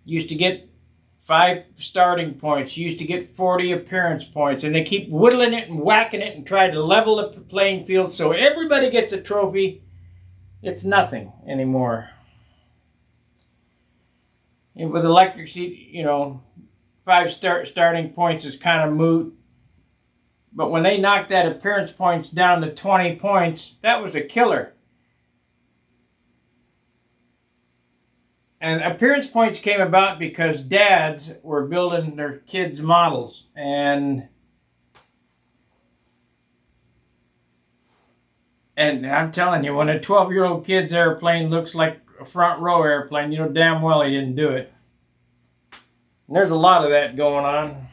Used to get 5 starting points. Used to get 40 appearance points. And they keep whittling it and whacking it and try to level the playing field so everybody gets a trophy. It's nothing anymore. And with electric seat, you know, 5 starting points is kind of moot. But when they knocked that appearance points down to 20 points, that was a killer. And appearance points came about because dads were building their kids' models. And I'm telling you, when a 12-year-old kid's airplane looks like a front row airplane, you know damn well he didn't do it. And there's a lot of that going on.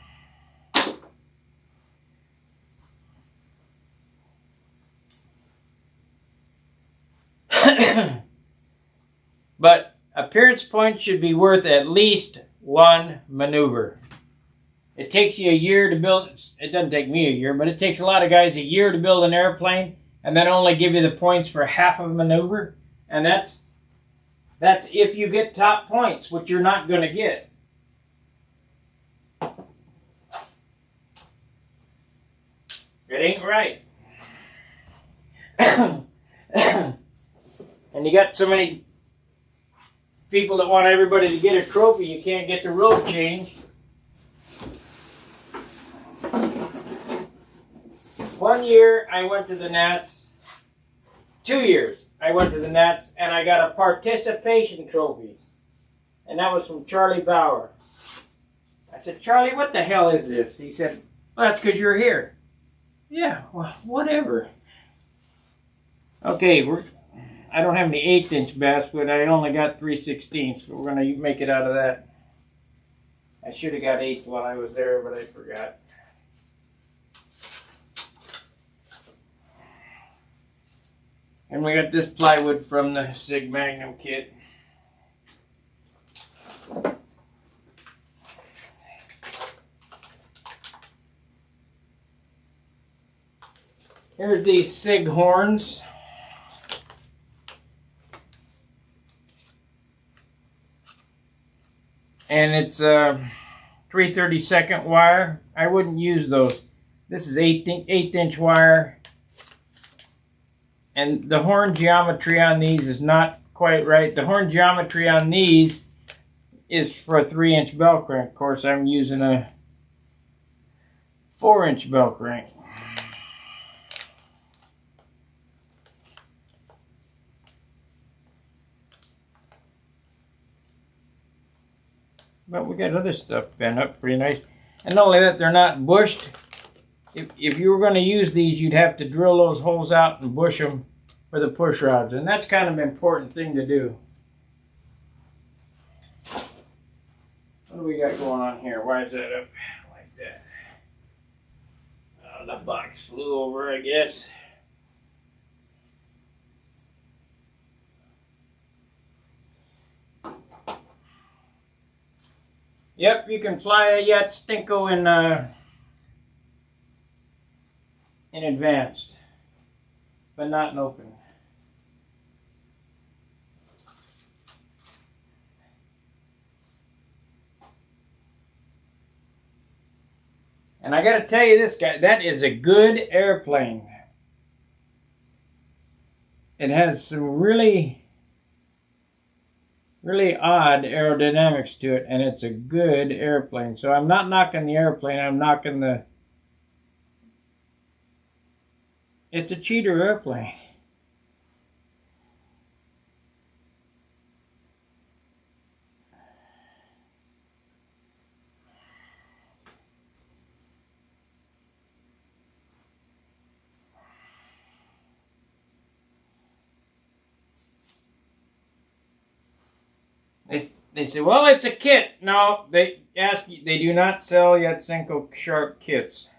But appearance points should be worth at least 1 maneuver. It takes you a year to build. It doesn't take me a year, but it takes a lot of guys a year to build an airplane and then only give you the points for half of a maneuver. And that's if you get top points, which you're not going to get. It ain't right. And you got so many people that want everybody to get a trophy, you can't get the road changed. One year I went to the Nats. 2 years I went to the Nats and I got a participation trophy. And that was from Charlie Bauer. I said, Charlie, what the hell is this? He said, well, that's because you're here. Yeah, well, whatever. Okay, I don't have any 1/8" bass, but I only got 3/16, so we're going to make it out of that. I should have got 8 while I was there, but I forgot. And we got this plywood from the Sig Magnum kit. Here's these Sig horns. And it's 3/32 wire. I wouldn't use those. This is 1/8" wire. And the horn geometry on these is not quite right. The horn geometry on these is for a 3" bell crank. Of course, I'm using a 4" bell crank. But we got other stuff bent up pretty nice. And not only that, they're not bushed. If you were going to use these, you'd have to drill those holes out and bush them for the push rods. And that's kind of an important thing to do. What do we got going on here? Why is that up like that? The box flew over, I guess. Yep, you can fly a Yacht Stinko in advanced, but not in open. And I got to tell you this, guy, that is a good airplane. It has some really odd aerodynamics to it, and it's a good airplane. So I'm not knocking the airplane, I'm knocking the... It's a cheater airplane. they say, well, it's a kit. No, they do not sell Yatsenko Sharp kits.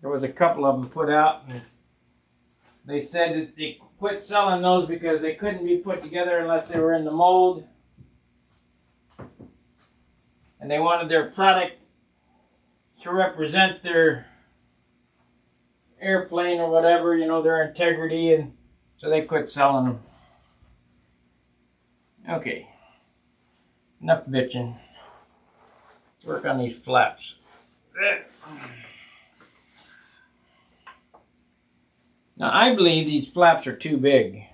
There was a couple of them put out, and they said that they quit selling those because they couldn't be put together unless they were in the mold. And they wanted their product to represent their airplane or whatever, you know, their integrity, and so they quit selling them. Okay, enough bitching. Let's work on these flaps. Now, I believe these flaps are too big.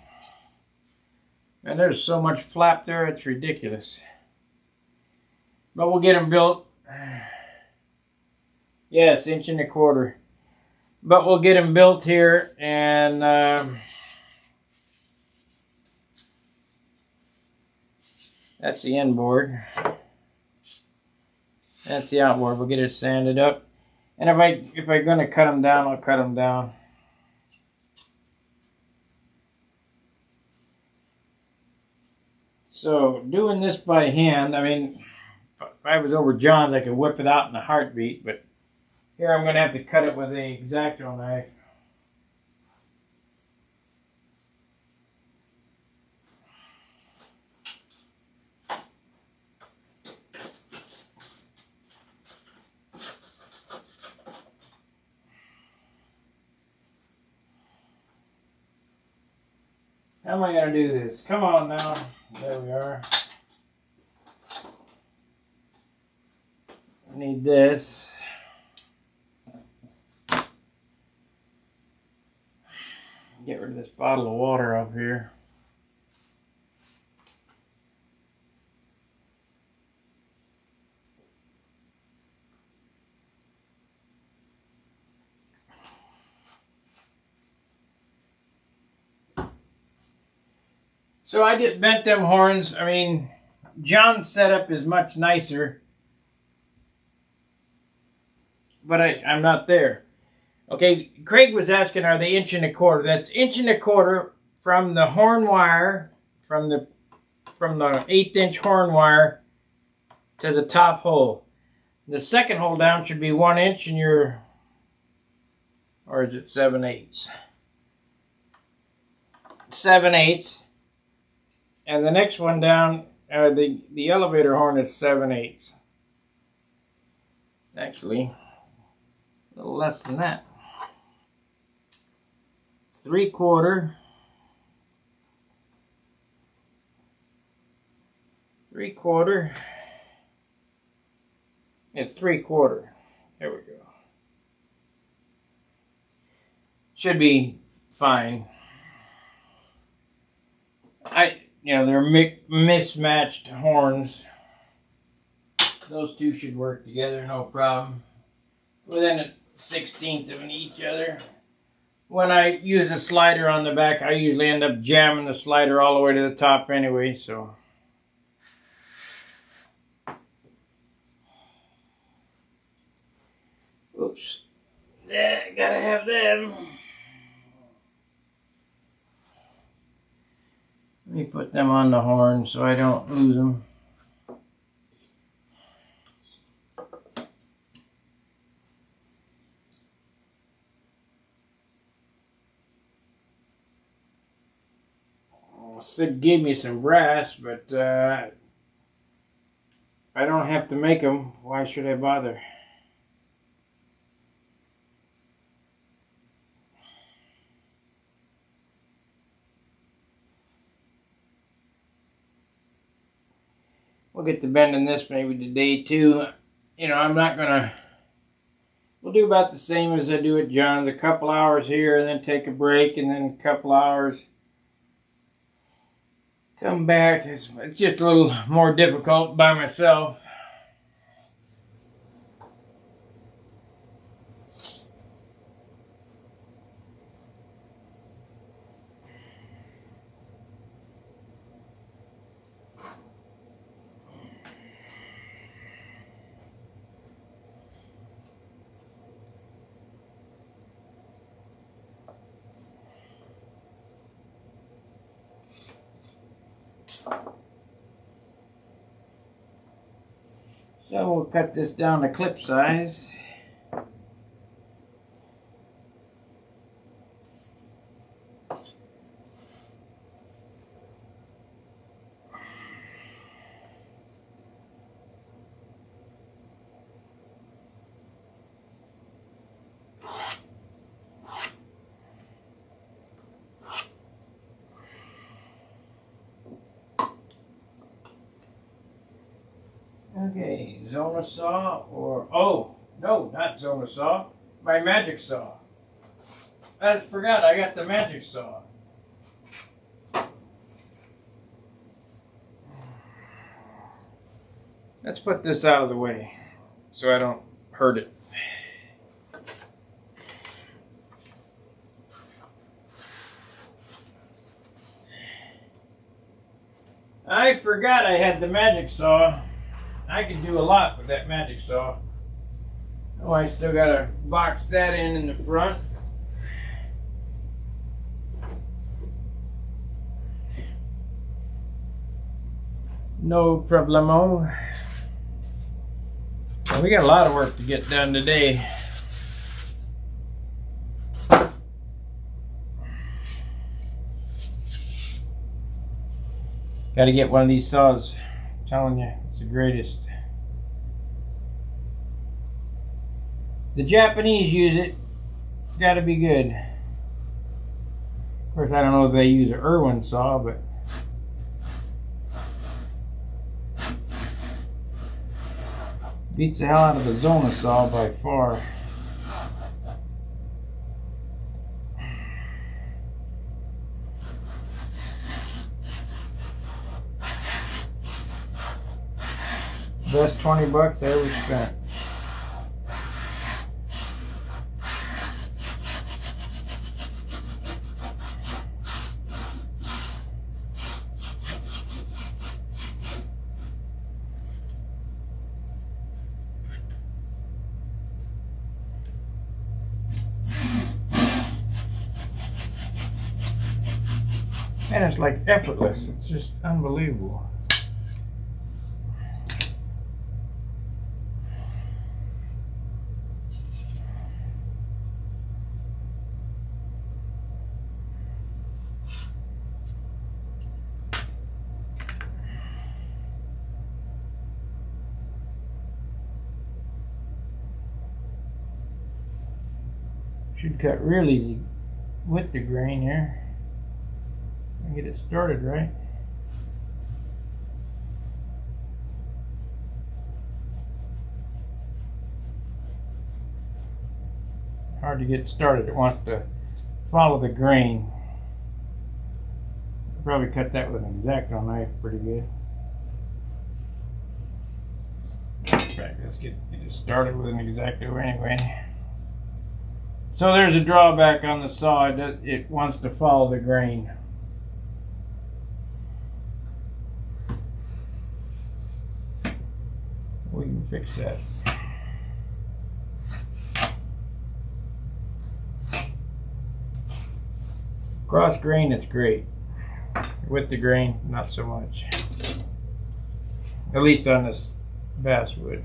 And there's so much flap there, it's ridiculous. But we'll get them built. Yes, 1.25 inches. But we'll get them built here, and that's the inboard. That's the outboard. We'll get it sanded up. And if I'm gonna cut them down, I'll cut them down. So doing this by hand, I mean, if I was over John's, I could whip it out in a heartbeat, but here I'm gonna have to cut it with a X-Acto knife. How am I going to do this? Come on now. There we are. I need this. Get rid of this bottle of water up here. So I just bent them horns. I mean, John's setup is much nicer, but I'm not there. Okay, Craig was asking, are they 1.25 inches? That's 1.25 inches from the horn wire, from the 1/8 horn wire to the top hole. The second hole down should be 1 inch, and or is it 7/8? 7/8. And the next one down, the elevator horn is 7/8. Actually, a little less than that. It's 3/4. 3/4. It's 3/4. There we go. Should be fine. They're mismatched horns. Those two should work together, no problem. Within a 1/16 of each other. When I use a slider on the back, I usually end up jamming the slider all the way to the top anyway, so. Oops. Yeah, gotta have them. Let me put them on the horn so I don't lose them. Well, Sid gave me some brass, but if I don't have to make them, why should I bother? We'll get to bending this maybe today too. I'm not gonna. We'll do about the same as I do at John's. A couple hours here, and then take a break, and then a couple hours. Come back. It's just a little more difficult by myself. So we'll cut this down to clip size. Okay, Zona saw or, oh, no, not Zona saw, my magic saw. I forgot I got the magic saw. Let's put this out of the way so I don't hurt it. I forgot I had the magic saw. I can do a lot with that magic saw. Oh, I still gotta box that in the front. No problemo. Well, we got a lot of work to get done today. Got to get one of these saws. I'm telling you, it's the greatest. The Japanese use it. It's got to be good. Of course, I don't know if they use an Irwin saw, but beats the hell out of the Zona saw by far. Best 20 bucks I ever spent. And it's like effortless. It's just unbelievable. Should cut real easy with the grain here. Get it started right. Hard to get started. It wants to follow the grain. I'll probably cut that with an X-Acto knife pretty good. In fact, let's get it started with an X-Acto anyway. So there's a drawback on the saw. It wants to follow the grain. We can fix that. Cross grain, it's great. With the grain, not so much. At least on this basswood.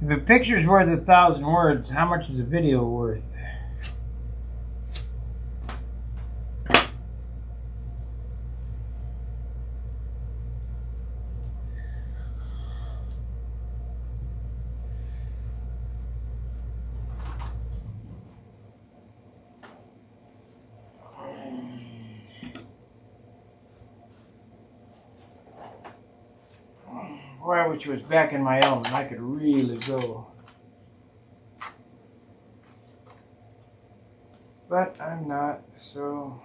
If a picture's worth 1,000 words, how much is a video worth? Boy, I wish it was back in my element. I could really go. But I'm not, so...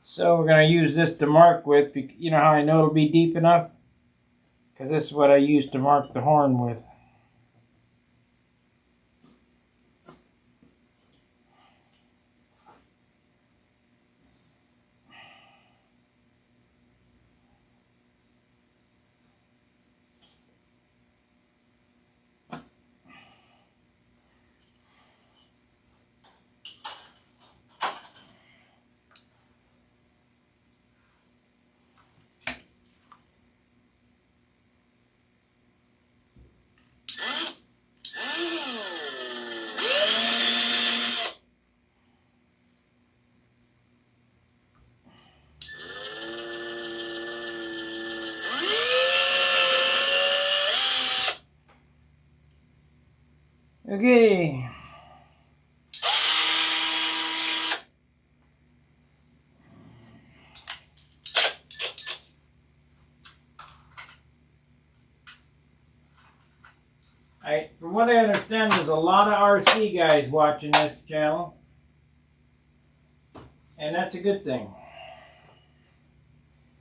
So we're going to use this to mark with. You know how I know it'll be deep enough? Because this is what I use to mark the horn with. Okay. From what I understand, there's a lot of RC guys watching this channel. And that's a good thing.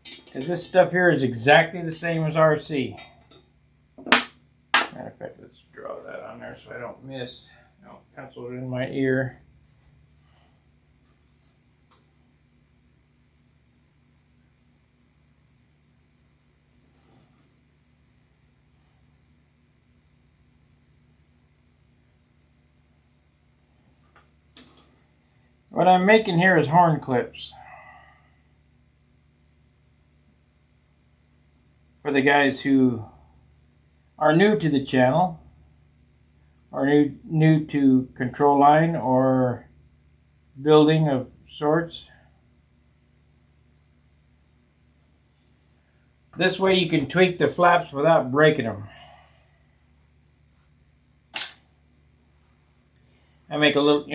Because this stuff here is exactly the same as RC. Matter of fact, let's draw that on there so I don't miss. I'll pencil it in my ear. What I'm making here is horn clips. For the guys who are new to the channel, or new to control line or building of sorts. This way you can tweak the flaps without breaking them. I make a little,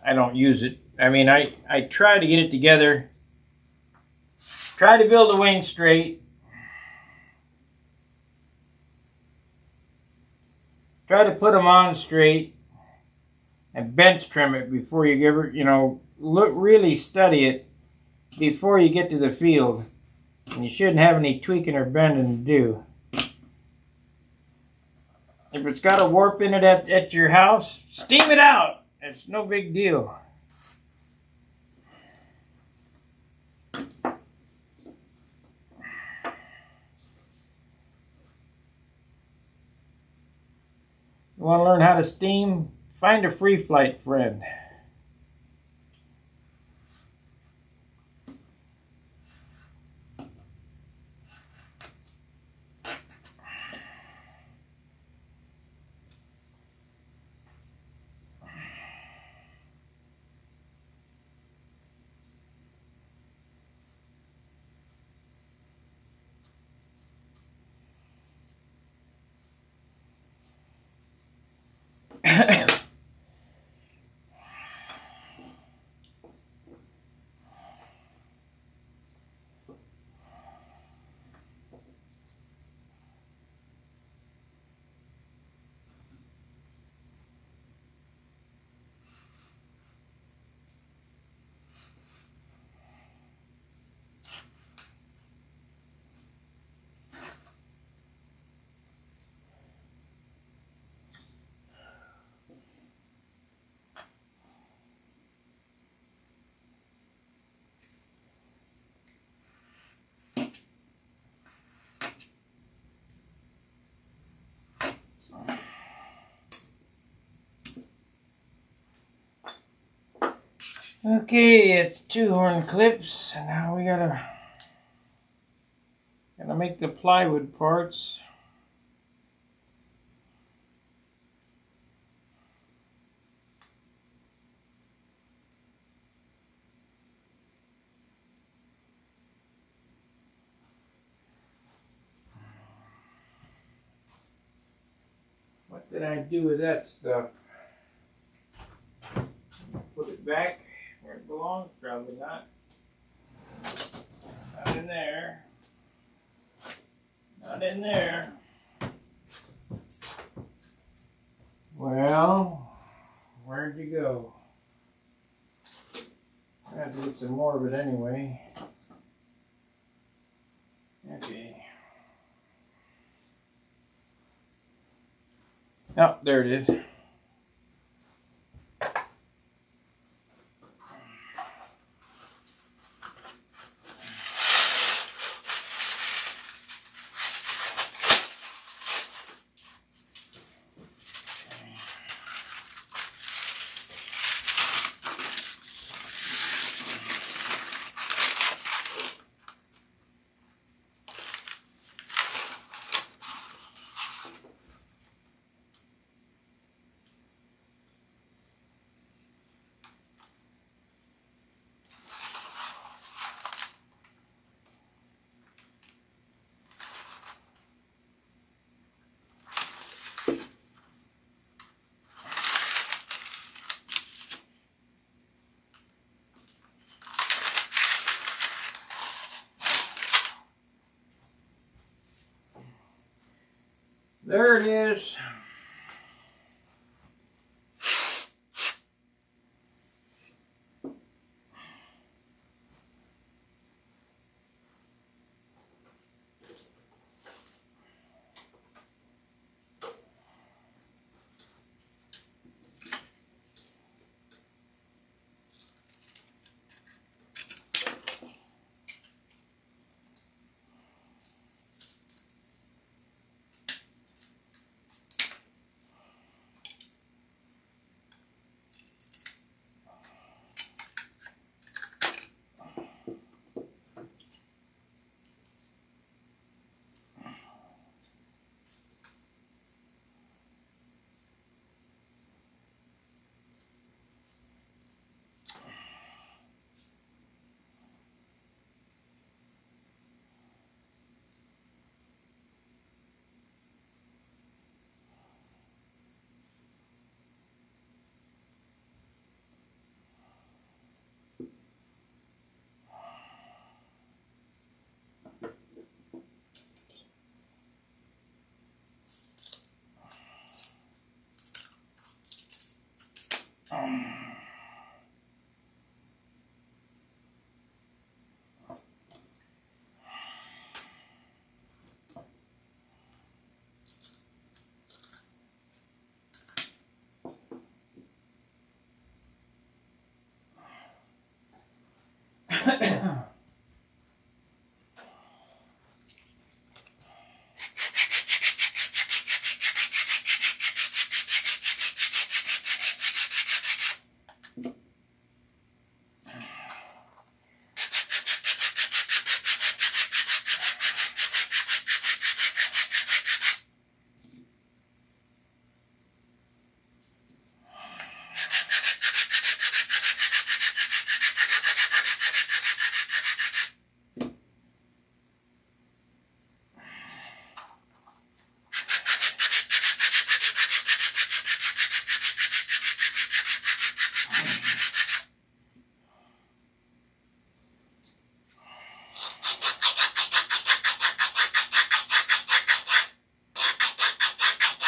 I don't use it. I mean, I try to get it together. Try to build the wing straight. Try to put them on straight and bench trim it before you give it, really study it before you get to the field. And you shouldn't have any tweaking or bending to do. If it's got a warp in it at your house, steam it out. It's no big deal. You want to learn how to steam? Find a free flight friend. Okay, it's 2-horn clips, and now we gotta make the plywood parts. What did I do with that stuff? Put it back where it belongs? Probably not. Not in there. Not in there. Well, where'd you go? I have to get some more of it anyway. Okay. Oh, there it is. There it is.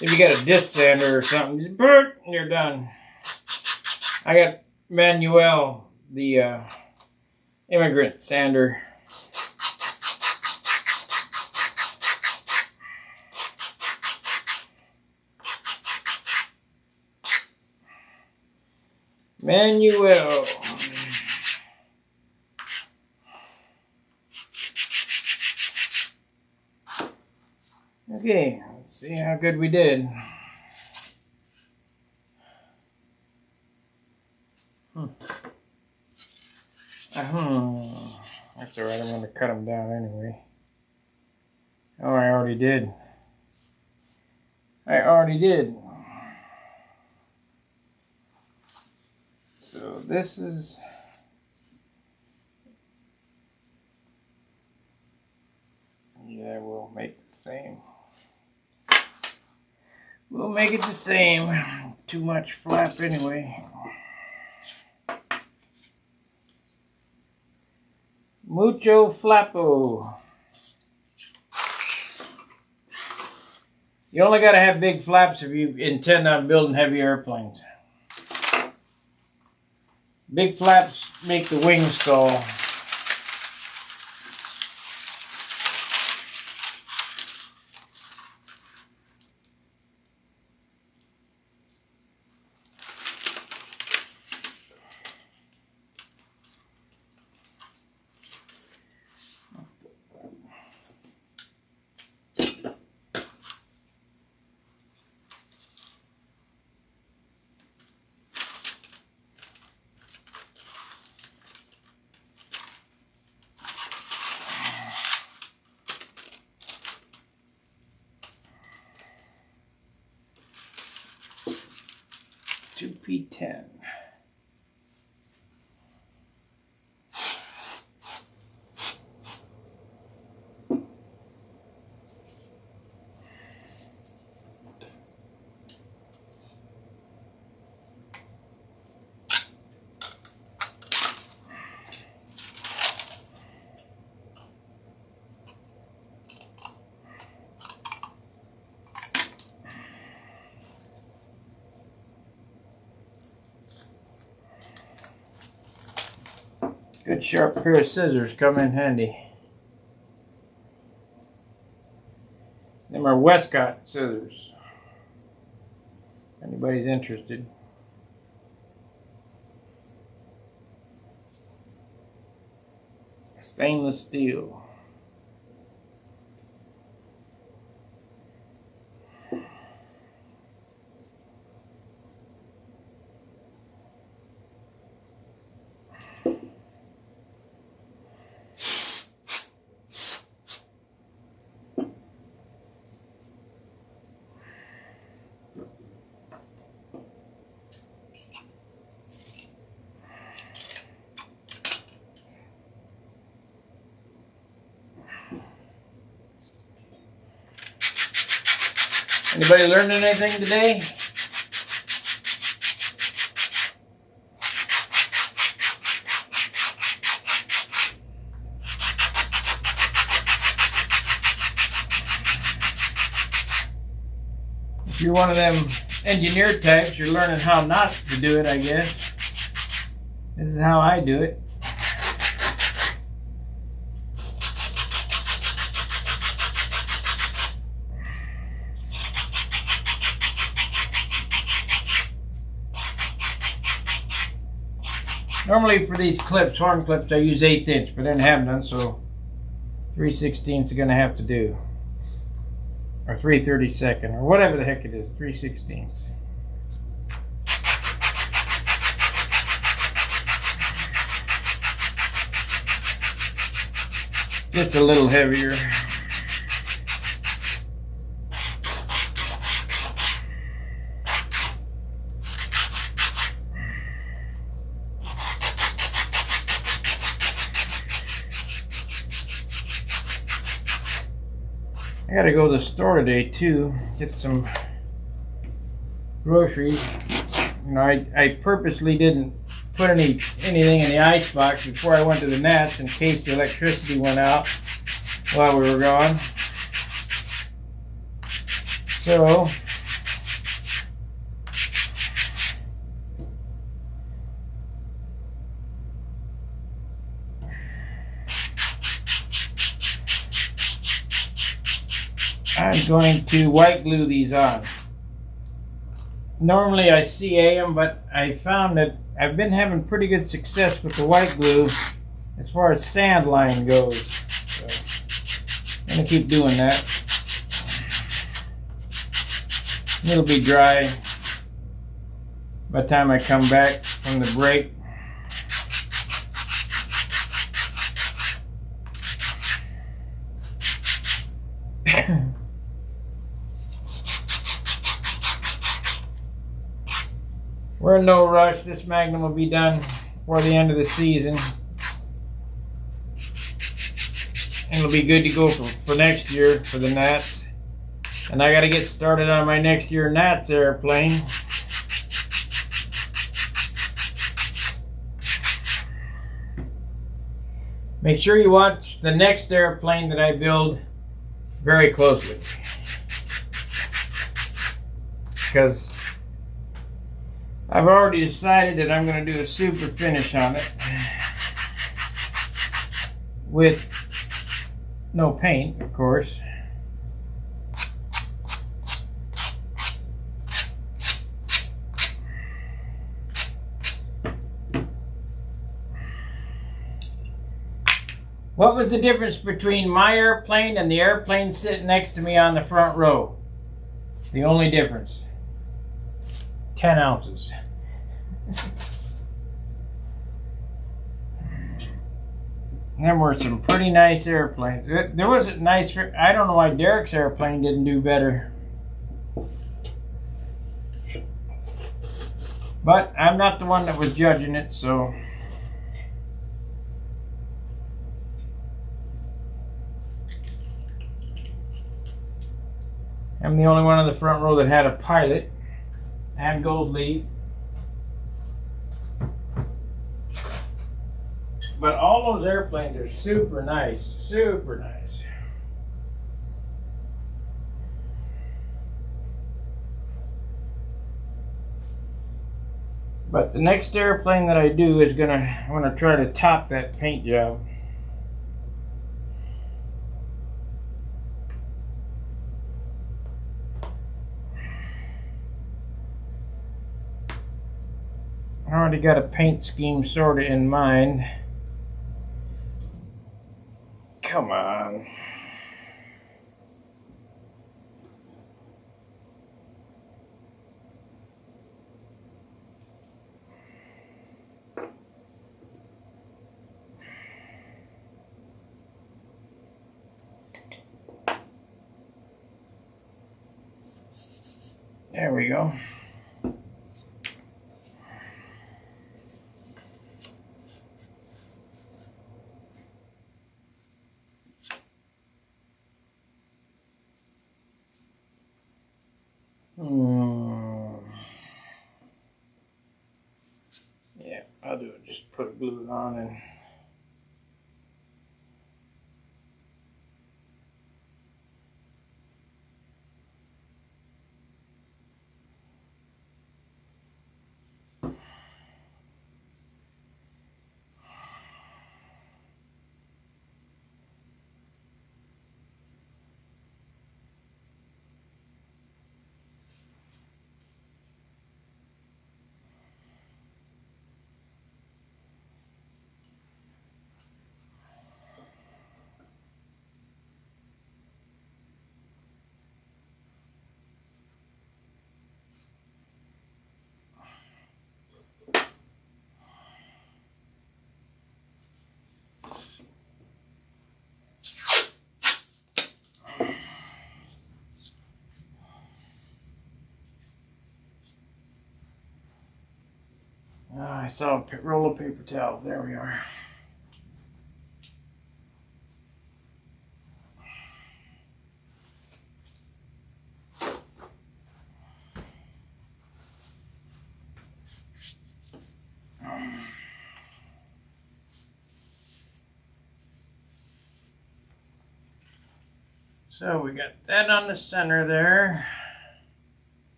If you got a disc sander or something, you're done. I got Manuel, the immigrant sander. Manuel. Okay, let's see how good we did. That's alright, I'm going to cut them down anyway. Oh, I already did. So this is... Yeah, we'll make the same. We'll make it the same. Too much flap anyway. Mucho flapo. You only got to have big flaps if you intend on building heavy airplanes. Big flaps make the wings stall. P10. Good sharp pair of scissors come in handy. Them are Westcott scissors. If anybody's interested. Stainless steel. Anybody learning anything today? If you're one of them engineer types, you're learning how not to do it, I guess. This is how I do it. Normally for these clips, horn clips, I use 1/8 inch, but I didn't have none, so 3/16 is going to have to do. Or 3/32, or whatever the heck it is, 3/16. Just a little heavier. I gotta go to the store today too, get some groceries. You know, I purposely didn't put anything in the icebox before I went to the nest in case the electricity went out while we were gone. So I'm going to white glue these on. Normally I CA them, but I found that I've been having pretty good success with the white glue as far as sand line goes. So I'm going to keep doing that. It'll be dry by the time I come back from the break. We're in no rush. This Magnum will be done before the end of the season. And it'll be good to go for next year for the Nats. And I got to get started on my next year Nats airplane. Make sure you watch the next airplane that I build very closely. Because I've already decided that I'm going to do a super finish on it with no paint, of course. What was the difference between my airplane and the airplane sitting next to me on the front row? The only difference. 10 ounces. There were some pretty nice airplanes. There was a nice, I don't know why Derek's airplane didn't do better. But I'm not the one that was judging it, so. I'm the only one on the front row that had a pilot and gold leaf. But all those airplanes are super nice, super nice. But the next airplane that I do is I'm gonna try to top that paint job. I already got a paint scheme sort of in mind. Come on. There we go. Yeah, I'll do it. Just put glue on and I saw a roll of paper towels. There we are. So we got that on the center there.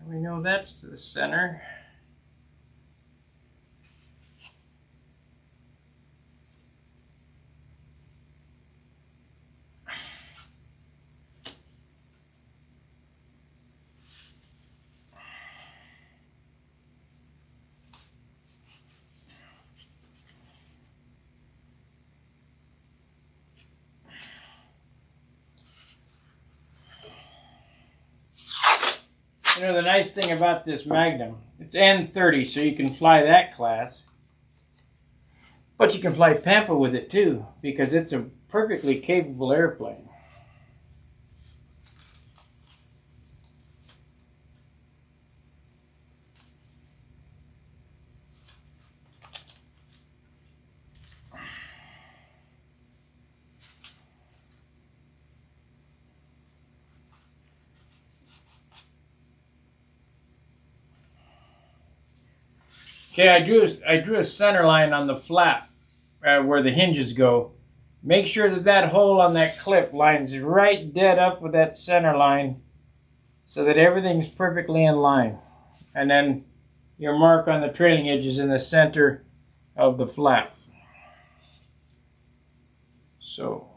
We know that's to the center. You know, the nice thing about this Magnum, it's N30, so you can fly that class. But you can fly Pampa with it too, because it's a perfectly capable airplane. Okay, I drew a center line on the flap where the hinges go. Make sure that that hole on that clip lines right dead up with that center line so that everything's perfectly in line. And then your mark on the trailing edge is in the center of the flap. So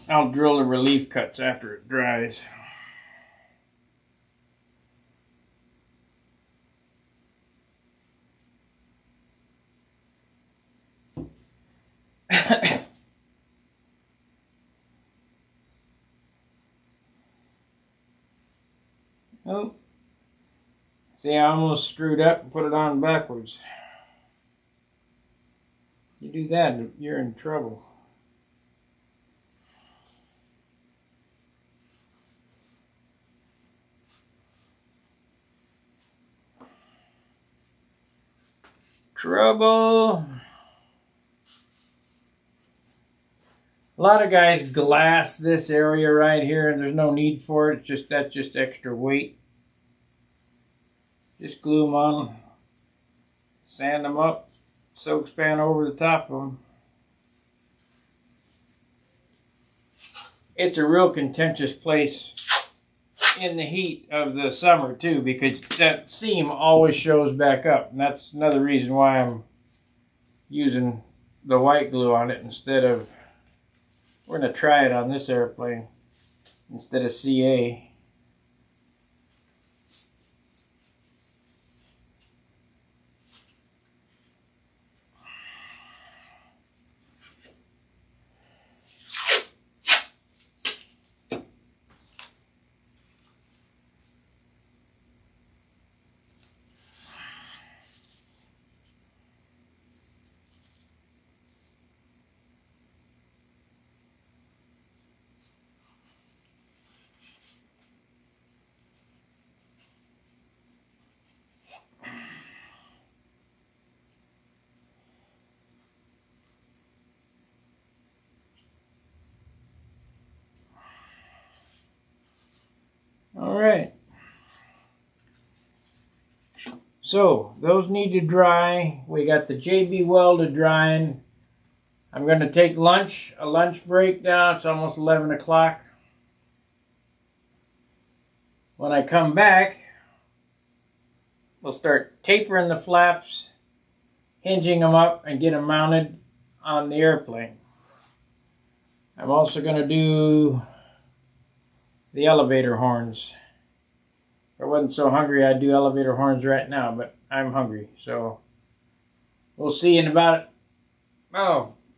I'll drill the relief cuts after it dries. Oh, see, I almost screwed up and put it on backwards. You do that, you're in trouble. Trouble. A lot of guys glass this area right here, and there's no need for it. That's just extra weight. Just glue them on, sand them up, soak span over the top of them. It's a real contentious place in the heat of the summer too, because that seam always shows back up, and that's another reason why I'm using the white glue on it instead of, we're going to try it on this airplane instead of CA. All right. So those need to dry. We got the JB welded drying. I'm going to take a lunch break now. It's almost 11 o'clock. When I come back, we'll start tapering the flaps, hinging them up, and get them mounted on the airplane. I'm also going to do the elevator horns. If I wasn't so hungry, I'd do elevator horns right now, but I'm hungry. So we'll see in about,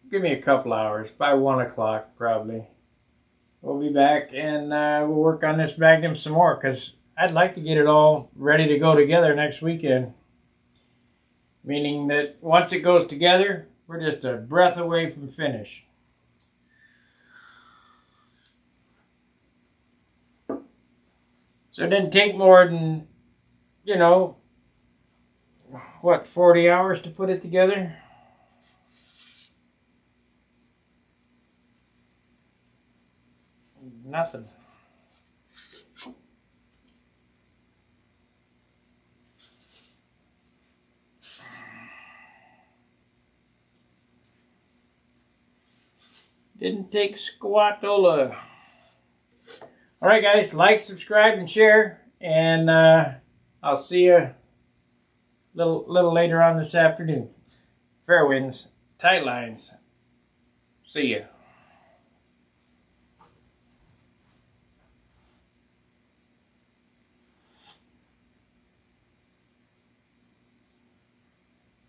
give me a couple hours. By 1 o'clock, probably. We'll be back, and we'll work on this Magnum some more, because I'd like to get it all ready to go together next weekend. Meaning that once it goes together, we're just a breath away from finish. So it didn't take more than, 40 hours to put it together? Nothing. Didn't take squatola. All right, guys, like, subscribe, and share, and I'll see you a little later on this afternoon. Fair winds, tight lines. See ya.